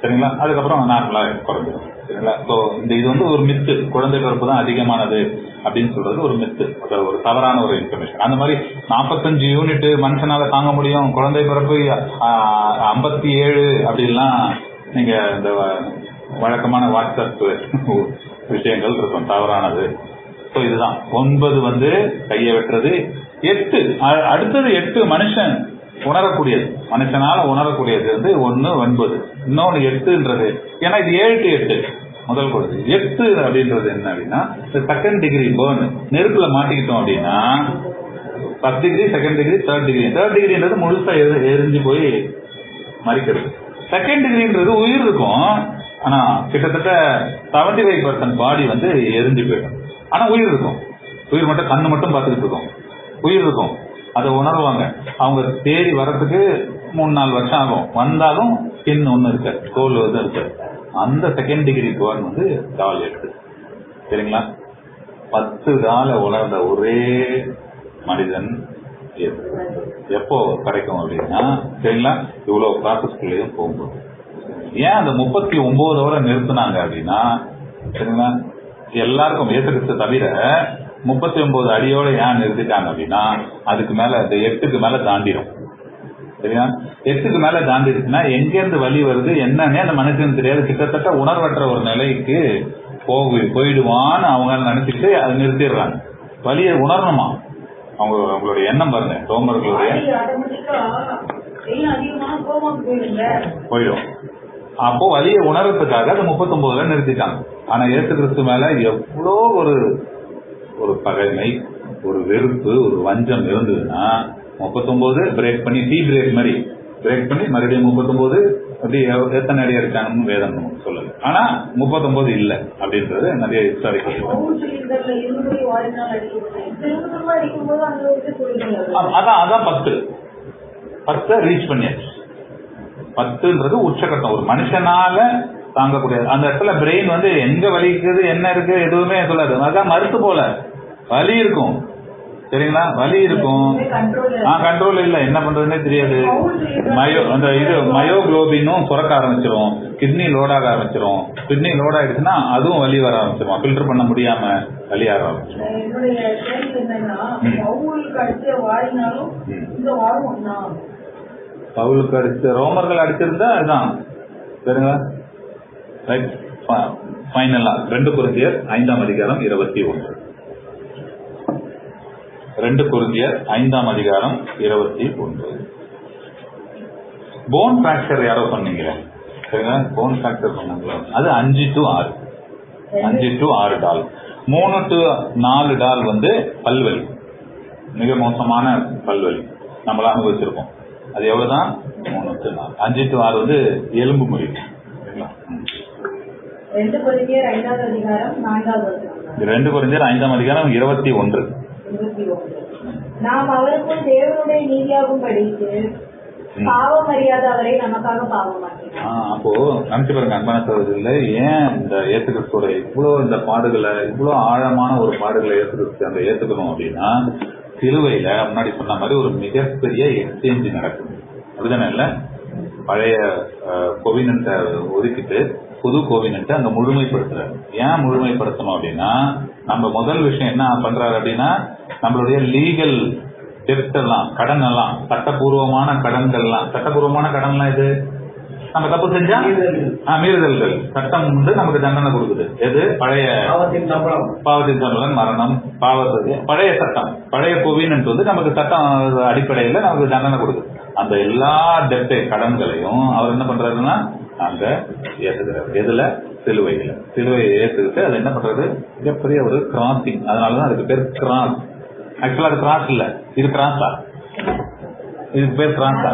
Speaker 1: சரிங்களா. அதுக்கப்புறம் நார்மலா குறைஞ்சிடும், சரிங்களா. ஸோ இது வந்து ஒரு மித்து, குழந்தை பிறப்பு தான் அதிகமானது அப்படின்னு சொல்றது ஒரு மித்து, ஒரு தவறான ஒரு இன்ஃபர்மேஷன். அந்த மாதிரி 45 யூனிட் மனுஷனால தாங்க முடியும், குழந்தை பிறப்பு 57 அப்படின்லாம் நீங்க இந்த வழக்கமான வாட்ஸ்அப் விஷயங்கள் இருக்கும், தவறானது. ஸோ இதுதான் 9 வந்து கையை வெட்டுறது. 8 அடுத்தது 8 மனுஷன் உணரக்கூடியது, மனுஷனால உணரக்கூடியது வந்து 1 9, இன்னொன்னு 8ன்றது. ஏன்னா இது 7 to 8 முதல் குழந்தை. 8 அப்படின்றது என்ன அப்படின்னா செகண்ட் டிகிரி பர்ன், நெருப்புல மாட்டிக்கிட்டோம் அப்படின்னா first degree, second degree, third டிகிரின்றது முழுசா எரிஞ்சு போய் மறிக்கிறது. செகண்ட் டிகிரின்றது உயிர் இருக்கும், ஆனா கிட்டத்தட்ட 75% பாடி வந்து எரிஞ்சு போயிடும். ஆனா உயிர் இருக்கும், உயிர் மட்டும் கண்ணு மட்டும் பார்த்துக்கிட்டு இருக்கும், உயிர் இருக்கும், அதை உணர்வாங்க. அவங்க தேடி வர்றதுக்கு 3-4 வருஷம் ஆகும், வந்தாலும் ஸ்கின் ஒண்ணு இருக்கு, தோல் வந்து இருக்கு. அந்த செகண்ட் டிகிரி பர்ன் வந்து டால் 8, சரிங்களா. 10 டால உணர்ந்த ஒரே மனிதன் எப்போ கிடைக்கும் அப்படின்னா, சரிங்களா, இவ்வளவு ப்ராசஸ்குள்ளேயும் போகும்போது. ஏன் அந்த 39ஓட நிறுத்தினாங்க அப்படின்னா, சரிங்களா, எல்லாருக்கும் இயேசு கிறிஸ்து தவிர 39 அடியோட ஏன் நிறுத்திட்டாங்க அப்படின்னா அதுக்கு மேல இந்த 8க்கு மேல தாண்டிடும், சரிங்களா. 8க்கு மேல தாண்டிடுச்சுன்னா எங்க இருந்து வலி வருது என்னன்னே அந்த மனுஷனுக்கு தெரியாது, கிட்டத்தட்ட உணர்வற்ற ஒரு நிலைக்கு போயிடுவான்னு அவங்க நினைச்சிட்டு அதை நிறுத்திடுறாங்க. வலியை உணரணுமா, அவங்களுடைய எண்ணம் பாருங்க, ரோமர்களுடைய போயிடும். அப்போ வலியை உணர்றதுக்காக அது 39ல நிறுத்திட்டாங்க. ஆனா இயேசு கிறிஸ்து மேல எவ்வளோ ஒரு பகைமை, ஒரு வெறுப்பு, ஒரு வஞ்சம் இருந்ததுன்னா 39 பிரேக் பண்ணி டீ பிரேக் மாதிரி பிரேக் பண்ணி மறுபடியும் 39 அப்படி எத்தனை அடி அடிச்சாங்கன்னு வேதம் நமக்கு சொல்லல. ஆனா 39 இல்ல அப்படின்றது நிறைய ஹிஸ்டாரிக்கல். அதான் 10 ரீச் பண்ணியாச்சு. 10ன்றது உச்சகட்டம், ஒரு மனுஷனால தாங்கக்கூடியது. அந்த இடத்துல பிரெயின் வந்து எங்க வலிக்குது என்ன இருக்கு எதுவுமே சொல்லாது. அதான் மறுத்து போல வலி இருக்கும், சரிங்களா? வலி இருக்கும், கண்ட்ரோல் இல்ல, என்ன பண்றதுன்னே தெரியாது. மயோகுளோபினும் சுரக்க ஆரம்பிச்சிரும், கிட்னி லோடாக ஆரம்பிச்சிரும். கிட்னி லோட் ஆயிடுச்சுன்னா அதுவும் வலி வர ஆரம்பிச்சிரும், ஃபில்டர் பண்ண முடியாம வலி ஆர ஆரம்பிச்சிரும். பவுலுக்கு அடிச்ச ரோமர்கள் அடிச்சிருந்தா அதுதான் சரிங்களா? ரைட். ஃபைனலா 2 கொரிந்தியர் 5ஆம் அதிகாரம் 21. 2 கொரிந்தியர் 5ஆம் அதிகாரம் 21. போன் ஃபிராக்சர் யாரோ சொன்னீங்களே, சரிங்களா? போன் ஃபிராக்சர் சொன்னாங்களா? அது 5 to 6 $5 3 to 4 வந்து பல்வலி, மிக மோசமான பல்வலி நம்மள அனுபவிச்சிருக்கோம். அது எவ்வளவுதான்? 3 to 4. 5 to 6 வந்து எலும்பு முறிவு.
Speaker 4: 2 கொரிந்தியர் 5ஆம் அதிகாரம் 4ஆவது வசனம்.
Speaker 1: 2 கொரிந்தியர் 5ஆம் அதிகாரம் 21.
Speaker 4: நாம் அவருக்குள் தேவனுடைய நீதியாகும் படித்து பாவம் அறியாத அவரை நமக்காக பாவமாக்கினார்.
Speaker 1: அப்போ நினைச்சு பாருங்க அன்பான சகோதரர்களே, ஏன் இந்த இயேசு கிறிஸ்துவோட இவ்வளவு இந்த பாடுகளை, இவ்வளவு ஆழமான ஒரு பாடுகளை இயேசு கிறிஸ்து அந்த ஏத்துக்கணும் அப்படின்னா, சிலுவையில முன்னாடி சொன்ன மாதிரி ஒரு மிகப்பெரிய எக்ஸ்சேஞ்ச் நடக்குது. அப்படிதானே? இல்ல, பழைய கோவினன்ட்டை ஒதுக்கிட்டு புது கோவினன்ட்டை அங்க முழுமைப்படுத்துறாரு. ஏன் முழுமைப்படுத்தணும் அப்படின்னா, நம்ம முதல் விஷயம் என்ன பண்றாரு அப்படின்னா, நம்மளுடைய லீகல் டெப்ட் எல்லாம், கடன் எல்லாம், சட்டபூர்வமான கடன்கள்லாம். சட்டபூர்வமான கடன்லாம் இது நம்ம தப்பு செஞ்சா மீறுதல்கள், சட்டம் வந்து நமக்கு தண்டனை கொடுக்குது. எது? பழைய பாவத்தின் சம்பளம், மரணம், பாவத்துக்கு பழைய சட்டம், பழைய கோவினன்ட் வந்து நமக்கு சட்டம் அடிப்படையில் நமக்கு தண்டனை கொடுக்குது. அந்த எல்லா டெப்ட் கடன்களையும் அவர் என்ன பண்றாருன்னா அங்க ஏத்துக்கிறாரு. எதுல? சிலுவையில. சிலுவையை ஏத்துக்கிட்டு அது என்ன பண்றது? மிகப்பெரிய ஒரு கிராசிங். அதனாலதான் அதுக்கு பேர் கிராஸ். ஆக்சுவலா அது கிராஸ் இல்ல, இது கிராஸா? இதுக்கு பேர் கிராஸா?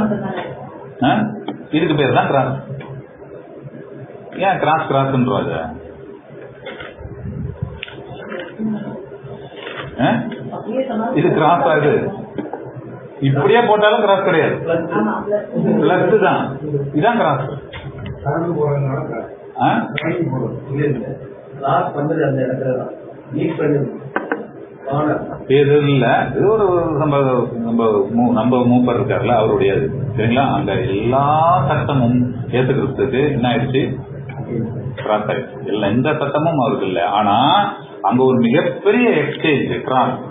Speaker 1: இதுக்கு பேர் தான் கிராஸ். ஏன் கிராஸ் கிராஸ்ன்றாங்க? இது கிராஸ் ஆகுது. இப்படியே போட்டாலும் கிராஸ் கிடையாது, பிளஸ் தான். இதான் கிராஸ். இது இல்ல, இது ஒரு நம்ம மூப்பர் இருக்காருல்ல, அவருடைய சரிங்களா? அந்த எல்லா சட்டமும் ஏசு கிறிஸ்துக்கு என்ன ஆயிடுச்சு? கிராஸ் ஆயிடுச்சு. இல்ல, எந்த சட்டமும் அவருக்கு இல்லை. ஆனா அங்க ஒரு மிகப்பெரிய எக்ஸ்சேஞ்ச்.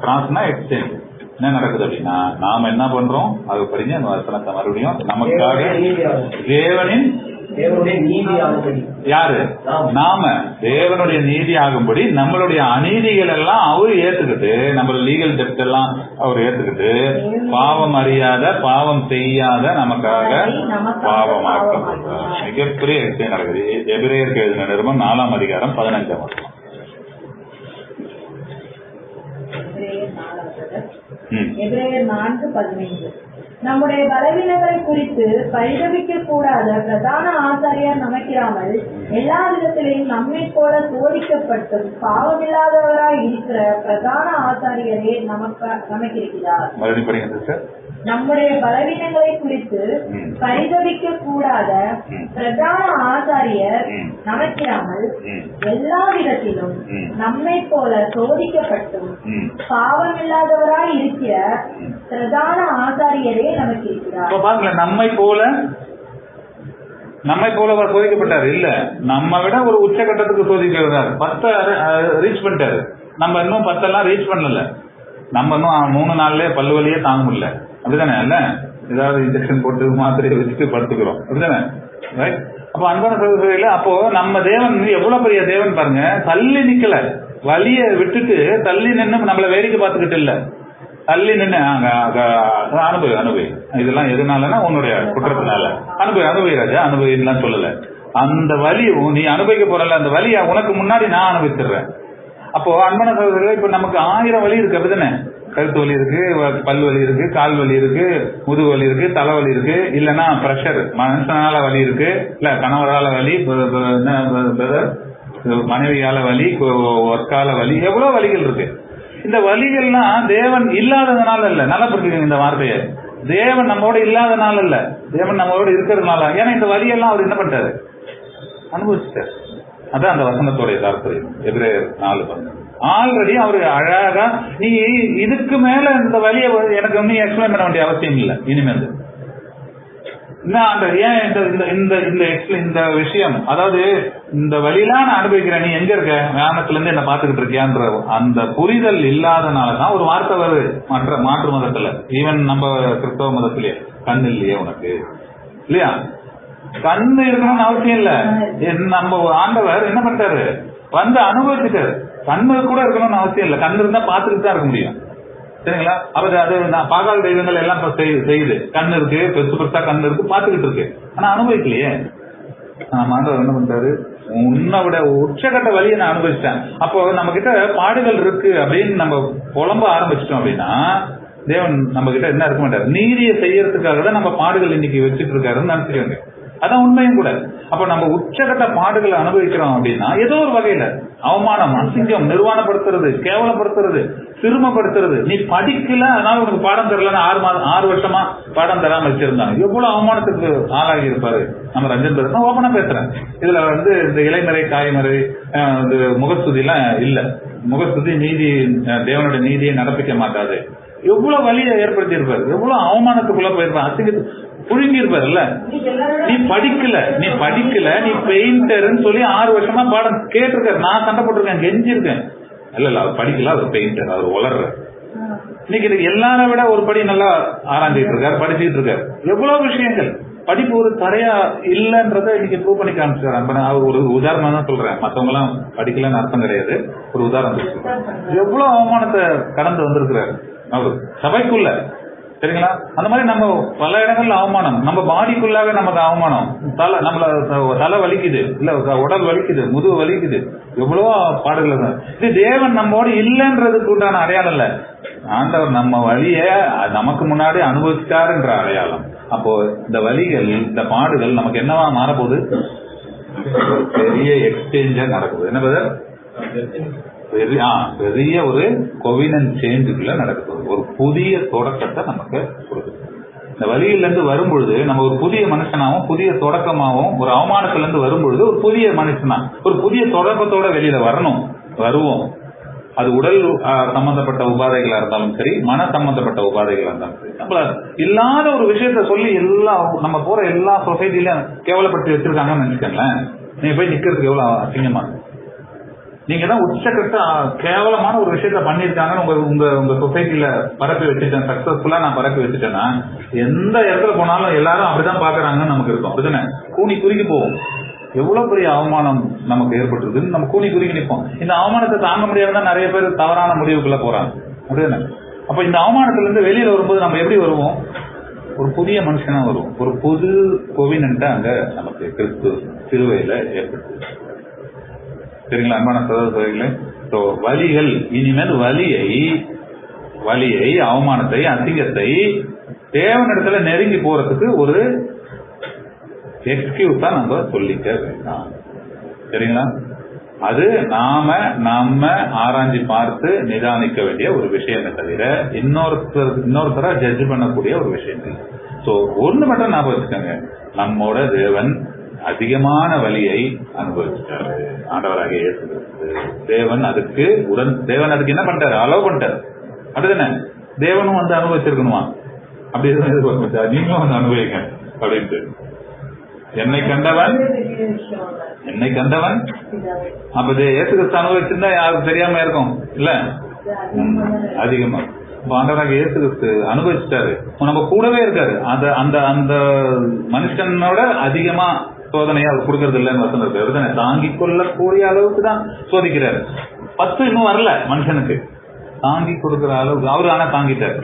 Speaker 1: கிராஸ்னா எக்ஸ்சேஞ்ச். என்ன நடக்குது அப்படின்னா, நாம என்ன பண்றோம்? அது படிங்க அந்த வசனத்தை மறுபடியும். நமக்காக தேவனின் யாரு? நாம தேவனுடைய நீதி ஆகும்படி நம்மளுடைய அநீதிகள் எல்லாம் அவரு ஏத்துக்கிட்டு, நம்ம லீகல் டெப்ட் எல்லாம் அவர் ஏத்துக்கிட்டு, பாவம் அறியாத, பாவம் செய்யாத நமக்காக பாவமாக்கப்பட்டார். மிகப்பெரிய எக்ஸ்சேஞ்ச் நடக்குது. எபிரேயருக்கு எழுதின நிருபம் 4ஆம் அதிகாரம் 15ஆம் வசனம்.
Speaker 4: எபிரேயர் 4:15. நம்முடைய பலவீனங்களை குறித்து பரிதபிக்க கூடாத பிரதான ஆசாரியர் நமக்கிராமல் எல்லா விதத்திலையும் நம்மை போல சோதிக்கப்பட்டும் பாவமில்லாதவராய் இருக்கிற பிரதான ஆசாரியரே நமக்கிருக்கிறார். நம்முடைய பலவீனங்களை குறித்து பரிதபிக்க கூடாத பிரதான ஆசாரியர் நமக்கிராமல் எல்லா விதத்திலும் நம்மை போல சோதிக்கப்பட்டும் பாவமில்லாதவராய் இருக்கிற பிரதான ஆசாரியரே நமக்கு இருக்கிறார்.
Speaker 1: நம்மை போல சோதிக்கப்பட்டாரு இல்ல, நம்ம விட ஒரு உச்சகட்டத்துக்கு சோதிக்கிறார். 10 ரீச் பண்ணிட்டாரு, நம்ம இன்னும் 10 ரீச் பண்ணல. நம்ம இன்னும் 3 நாள்லயே பல்லு வலியே தாங்க முடியல. அப்படிதானே? இல்ல, ஏதாவது இன்ஜெக்ஷன் போட்டு மாத்திரையை வச்சுட்டு படுத்துக்கிறோம். அப்படிதானே? ரைட். அப்போ அன்பான சகோதரிகளே, அப்போ நம்ம தேவன் எவ்வளவு பெரிய தேவன் பாருங்க. தள்ளி நிக்கல, வலிய விட்டுட்டு தள்ளி நின்று நம்மள வேடிக்கை பார்த்துக்கிட்டு இல்ல, தள்ளி நின்று அனுபவி. இதெல்லாம் எதுனாலன்னா உன்னுடைய குற்றத்தினால அனுபவி ராஜா, அனுபவிலாம் சொல்லல. அந்த வலி நீ அனுபவிக்க போறல, அந்த வலியை உனக்கு முன்னாடி நான் அனுபவிச்சிடுறேன். அப்போ அன்பான சகோதரர்களே, இப்ப நமக்கு 1000 வலி இருக்கு. அப்படிதானே? கழுத்து வலி இருக்கு, பல் வலி இருக்கு, கால் வலி இருக்கு, முதுகு வலி இருக்கு, தலைவலி இருக்கு, இல்லன்னா பிரஷர், மனுஷனால வலி இருக்கு, இல்ல கணவரால வலி, மனைவியால வலி, ஒர்க்கால வலி, எவ்வளவு வலிகள் இருக்கு. இந்த வலிகள்லாம் தேவன் இல்லாததுனால இல்ல. நல்லா புரிஞ்சுக்கங்க இந்த வார்த்தையை. தேவன் நம்மோட இல்லாதனால இல்ல, தேவன் நம்மளோட இருக்கிறதுனால. ஏன்னா இந்த வலியெல்லாம் அவர் என்ன பண்ணிட்டாரு? அனுபவிச்சுட்டாரு. அதான் அந்த வசனத்துடைய தாற்பயம். எபிரேயர் 4:11. ஆல்ரெடி அவரு அழகா நீ இதுக்கு மேல இந்த வழியை எனக்கு ஒன்னும் எக்ஸ்பிளைன் பண்ண வேண்டிய அவசியம் இல்லை. இனிமேல் ஏன் இந்த விஷயம், அதாவது இந்த வழியெல்லாம் நான் அனுபவிக்கிறேன், நீ எங்க இருக்க, ஞானத்துல இருந்து என்ன பாத்துக்கிட்டு இருக்கியான்ற அந்த புரிதல் இல்லாதனாலதான் ஒரு வார்த்தை வருது மாற்று மதத்துல, ஈவன் நம்ம கிறிஸ்தவ மதத்திலேயே, கண் இல்லையே உனக்கு இல்லையா, கண்ணு இருக்கணும்னு அவசியம் இல்ல. நம்ம ஆண்டவர் என்ன பண்ணிட்டாரு, வந்து அனுபவிச்சுட்டாரு. கண்ணு கூட இருக்கணும்னு அவசியம் இல்லை, கண்ணு இருந்தா பாத்துக்கிட்டு தான் இருக்க முடியும். சரிங்களா? அது பாகால் தெய்வங்கள் எல்லாம் செய்யுது. கண்ணு இருக்கு, பெருசு பெருசா கண்ணு இருக்கு, பாத்துக்கிட்டு இருக்கு, ஆனா அனுபவிக்கலையே. ஆண்டவர் என்ன பண்றாரு, உன்னை விட உச்சகட்ட வழியை நான் அனுபவிச்சிட்டேன். அப்போ நம்ம கிட்ட பாடுகள் இருக்கு அப்படின்னு நம்ம புலம்ப ஆரம்பிச்சிட்டோம் அப்படின்னா, தேவன் நம்ம கிட்ட என்ன இருக்க மாட்டாரு, நீதியை செய்யறதுக்காக தான் நம்ம பாடுகள் இன்னைக்கு வச்சுட்டு இருக்காருன்னு நினைச்சுக்கோங்க. அதான் உண்மையும் கூட. அப்ப நம்ம உச்சகட்ட பாடுகளை அனுபவிக்கிறோம் அப்படின்னா ஏதோ ஒரு வகையில அவமானம், அசிங்கம், நிர்வாணப்படுத்துறது, கேவலப்படுத்துறது, சிறுமப்படுத்துறது. நீ படிக்கல அதனால உனக்கு பாடம் தரலன்னு 6 வருஷமா பாடம் தராம வச்சிருந்தாங்க. எவ்வளவு அவமானத்துக்கு ஆளாகி இருப்பாரு நம்ம ரஞ்சன் பிரதர். நான் ஓபனா பேசுறேன். இதுல இந்த இலைமறை காய்மறை முகஸ்துதி எல்லாம் இல்ல. முகஸ்துதி நீதி, தேவனுடைய நீதியை நடப்பிக்க மாட்டாது. எவ்வளவு வழியை ஏற்படுத்தி இருப்பாரு, எவ்வளவு அவமானத்துக்குள்ள போயிருப்பாரு, அசிங்கத்து புழுங்கி இருப்பாருல்ல. நீ படிக்கல நீ பெயிண்டர்ன்னு சொல்லி 6 வருஷமா பாடம் கேட்டிருக்காரு. நான் சண்டை போட்டிருக்கேன், கெஞ்சிருக்கேன். இல்ல அவர் படிக்கல, அவர் பெயிண்டர், அவர் வளர்ற. இன்னைக்கு எல்லாரை விட ஒரு படி நல்லா ஆராய்ச்சிட்டு இருக்காரு, படிச்சுட்டு இருக்காரு. எவ்வளவு விஷயங்கள், படிப்பு ஒரு தடையா இல்லன்றத இன்னைக்கு ப்ரூவ் பண்ணி காமிச்சிருக்காரு. அவர் ஒரு உதாரணம் தான் சொல்றேன், மத்தவங்க எல்லாம் படிக்கலன்னு அர்த்தம் கிடையாது. ஒரு உதாரணம், எவ்வளவு அவமானத்தை கடந்து வந்திருக்கிறாரு அவரு சபைக்குள்ள. சரிங்களா? அந்த மாதிரி நம்ம பல இடங்கள்ல அவமானம், நம்ம பாடிக்குள்ளாக நமக்கு அவமானம், தலை வலிக்குது, இல்ல உடல் வலிக்குது, முதுகு வலிக்குது, எவ்வளவோ பாடுகள். இது தேவன் நம்மோடு இல்லைன்றதுக்கு உண்டான அடையாளம் இல்ல, ஆண்டவர் நம்ம வழிய நமக்கு முன்னாடி அனுபவிச்சாருன்ற அடையாளம். அப்போ இந்த வலிகள், இந்த பாடுகள் நமக்கு என்னவா மாறப்போகுது, பெரிய எக்ஸ்சேஞ்சா நடக்குது. என்ன பதில், பெரிய ஒரு கொவினன் சேஞ்சுக்குள்ள நடக்குது. ஒரு புதிய தொடக்கத்தை நமக்கு கொடுக்குது. இந்த வழியில இருந்து வரும்பொழுது நம்ம ஒரு புதிய மனுஷனாவும், புதிய தொடக்கமாவும், ஒரு அவமானத்துல இருந்து வரும்பொழுது ஒரு புதிய மனுஷனா, ஒரு புதிய தொடக்கத்தோட வெளியில வருவோம். அது உடல் சம்பந்தப்பட்ட உபாதைகளா இருந்தாலும் சரி, மன சம்பந்தப்பட்ட உபாதைகளா இருந்தாலும் சரி. நம்மள இல்லாத ஒரு விஷயத்த சொல்லி நம்ம போற எல்லா சொசைட்டிலையும் கேவலப்படுத்தி வச்சிருக்காங்கன்னு நினைச்சுக்கங்களேன். நீங்க போய் நிக்கிறதுக்கு எவ்வளவு அசிங்கமா இருக்கு. நீங்க தான் உச்சக்கட்ட கேவலமான ஒரு விஷயத்த பண்ணிருக்காங்கன்னு உங்க சொசைட்டில பரப்பி வச்சுட்டேன், சக்சஸ்ஃபுல்லா நான் பரப்பி வச்சுட்டேன்னா எந்த இடத்துல போனாலும் எல்லாரும் அப்படிதான் பாக்குறாங்கன்னு நமக்கு இருக்கும். அப்படிதானே? கூனி குறுக்கி போவோம். எவ்வளவு பெரிய அவமானம் நமக்கு ஏற்பட்டுருக்குன்னு நம்ம கூனி குறுக்கி நிற்போம். இந்த அவமானத்தை தாங்க முடியாதுன்னா நிறைய பேர் தவறான முடிவுக்குள்ள போறாங்க. அப்படிதானே? அப்ப இந்த அவமானத்துல இருந்து வெளியில வரும்போது நம்ம எப்படி வருவோம், ஒரு புதிய மனுஷனா வருவோம். ஒரு புது கோவினன்ட்டா அங்க நமக்கு கிறிஸ்து சிலுவையில ஏற்பட்டு. சரிங்களா அன்பான சகோதரர்களே? வலிகள், இனிமேல் வலியை, அவமானத்தை, அசிங்கத்தை தேவனிடத்துல நெருங்கி போறதுக்கு ஒரு எக்ஸ்கியூஸா நம்ம சொல்லிக்க வேண்டாம். சரிங்களா? அது நம்ம ஆராய்ச்சி பார்த்து நிதானிக்க வேண்டிய ஒரு விஷயமே தவிர இன்னொருத்தர ஜட்ஜ் பண்ணக்கூடிய ஒரு விஷயம் இல்லை. சோ ஒண்ணு மட்டும் ஞாபகம் வச்சுக்கோங்க, நம்மோட தேவன் அதிகமான வலியை அனுபவிச்சாரு. ஆண்டவராக இயேசு தேவன் அதுக்கு என்ன பண்ணிட்டாரு, அலோவ் பண்ணிட்டாரு. அப்படிதானே? தேவனும் வந்து அனுபவிச்சிருக்கணுமா? அப்படி எதிர்பார்க்க, நீங்களும் வந்து அனுபவிக்க அப்படின்ட்டு. என்னை கண்டவன் அப்ப இயேசு கிறிஸ்து அனுபவிச்சிருந்தா யாருக்கு தெரியாம இருக்கும் இல்ல, அதிகமா. ஆண்டவராக இயேசு கிறிஸ்து அனுபவிச்சுட்டாரு, நம்ம கூடவே இருக்காரு. அந்த மனுஷனோட அதிகமா சோதனையை அவர் கொடுக்கறது இல்லைன்னு வசனம் இருக்கு. தாங்கிக் கொள்ளக்கூடிய அளவுக்கு தான் சோதிக்கிறாரு. 10 இன்னும் வரல மனுஷனுக்கு தாங்கி கொடுக்கிற அளவுக்கு அவரு ஆனா தாங்கிட்டாரு.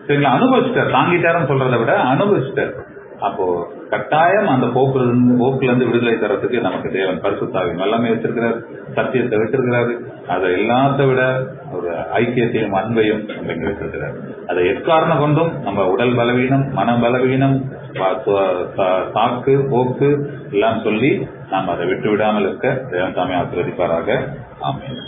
Speaker 1: சரிங்களா? அனுபவிச்சுட்டாரு. தாங்கிட்டாருன்னு சொல்றதை விட அனுபவிச்சுட்டாரு. அப்போ கட்டாயம் அந்த போக்குல இருந்து விடுதலை தரத்துக்கு நமக்கு தேவன் பரிசுத்தாவின் வல்லமை வச்சிருக்கிறார், சத்தியத்தை வச்சிருக்கிறாரு. அதை எல்லாத்த விட ஒரு ஐக்கியத்தையும் அன்பையும் நம்ம வச்சிருக்கிறார். அதை எக்காரணம் கொண்டும் நம்ம உடல் பலவீனம், மன பலவீனம், சாக்கு போக்கு எல்லாம் சொல்லி நாம் அதை விட்டு விடாமல் இருக்க தேவன் தாமே ஆசீர்வதிப்பாராக. ஆமென்.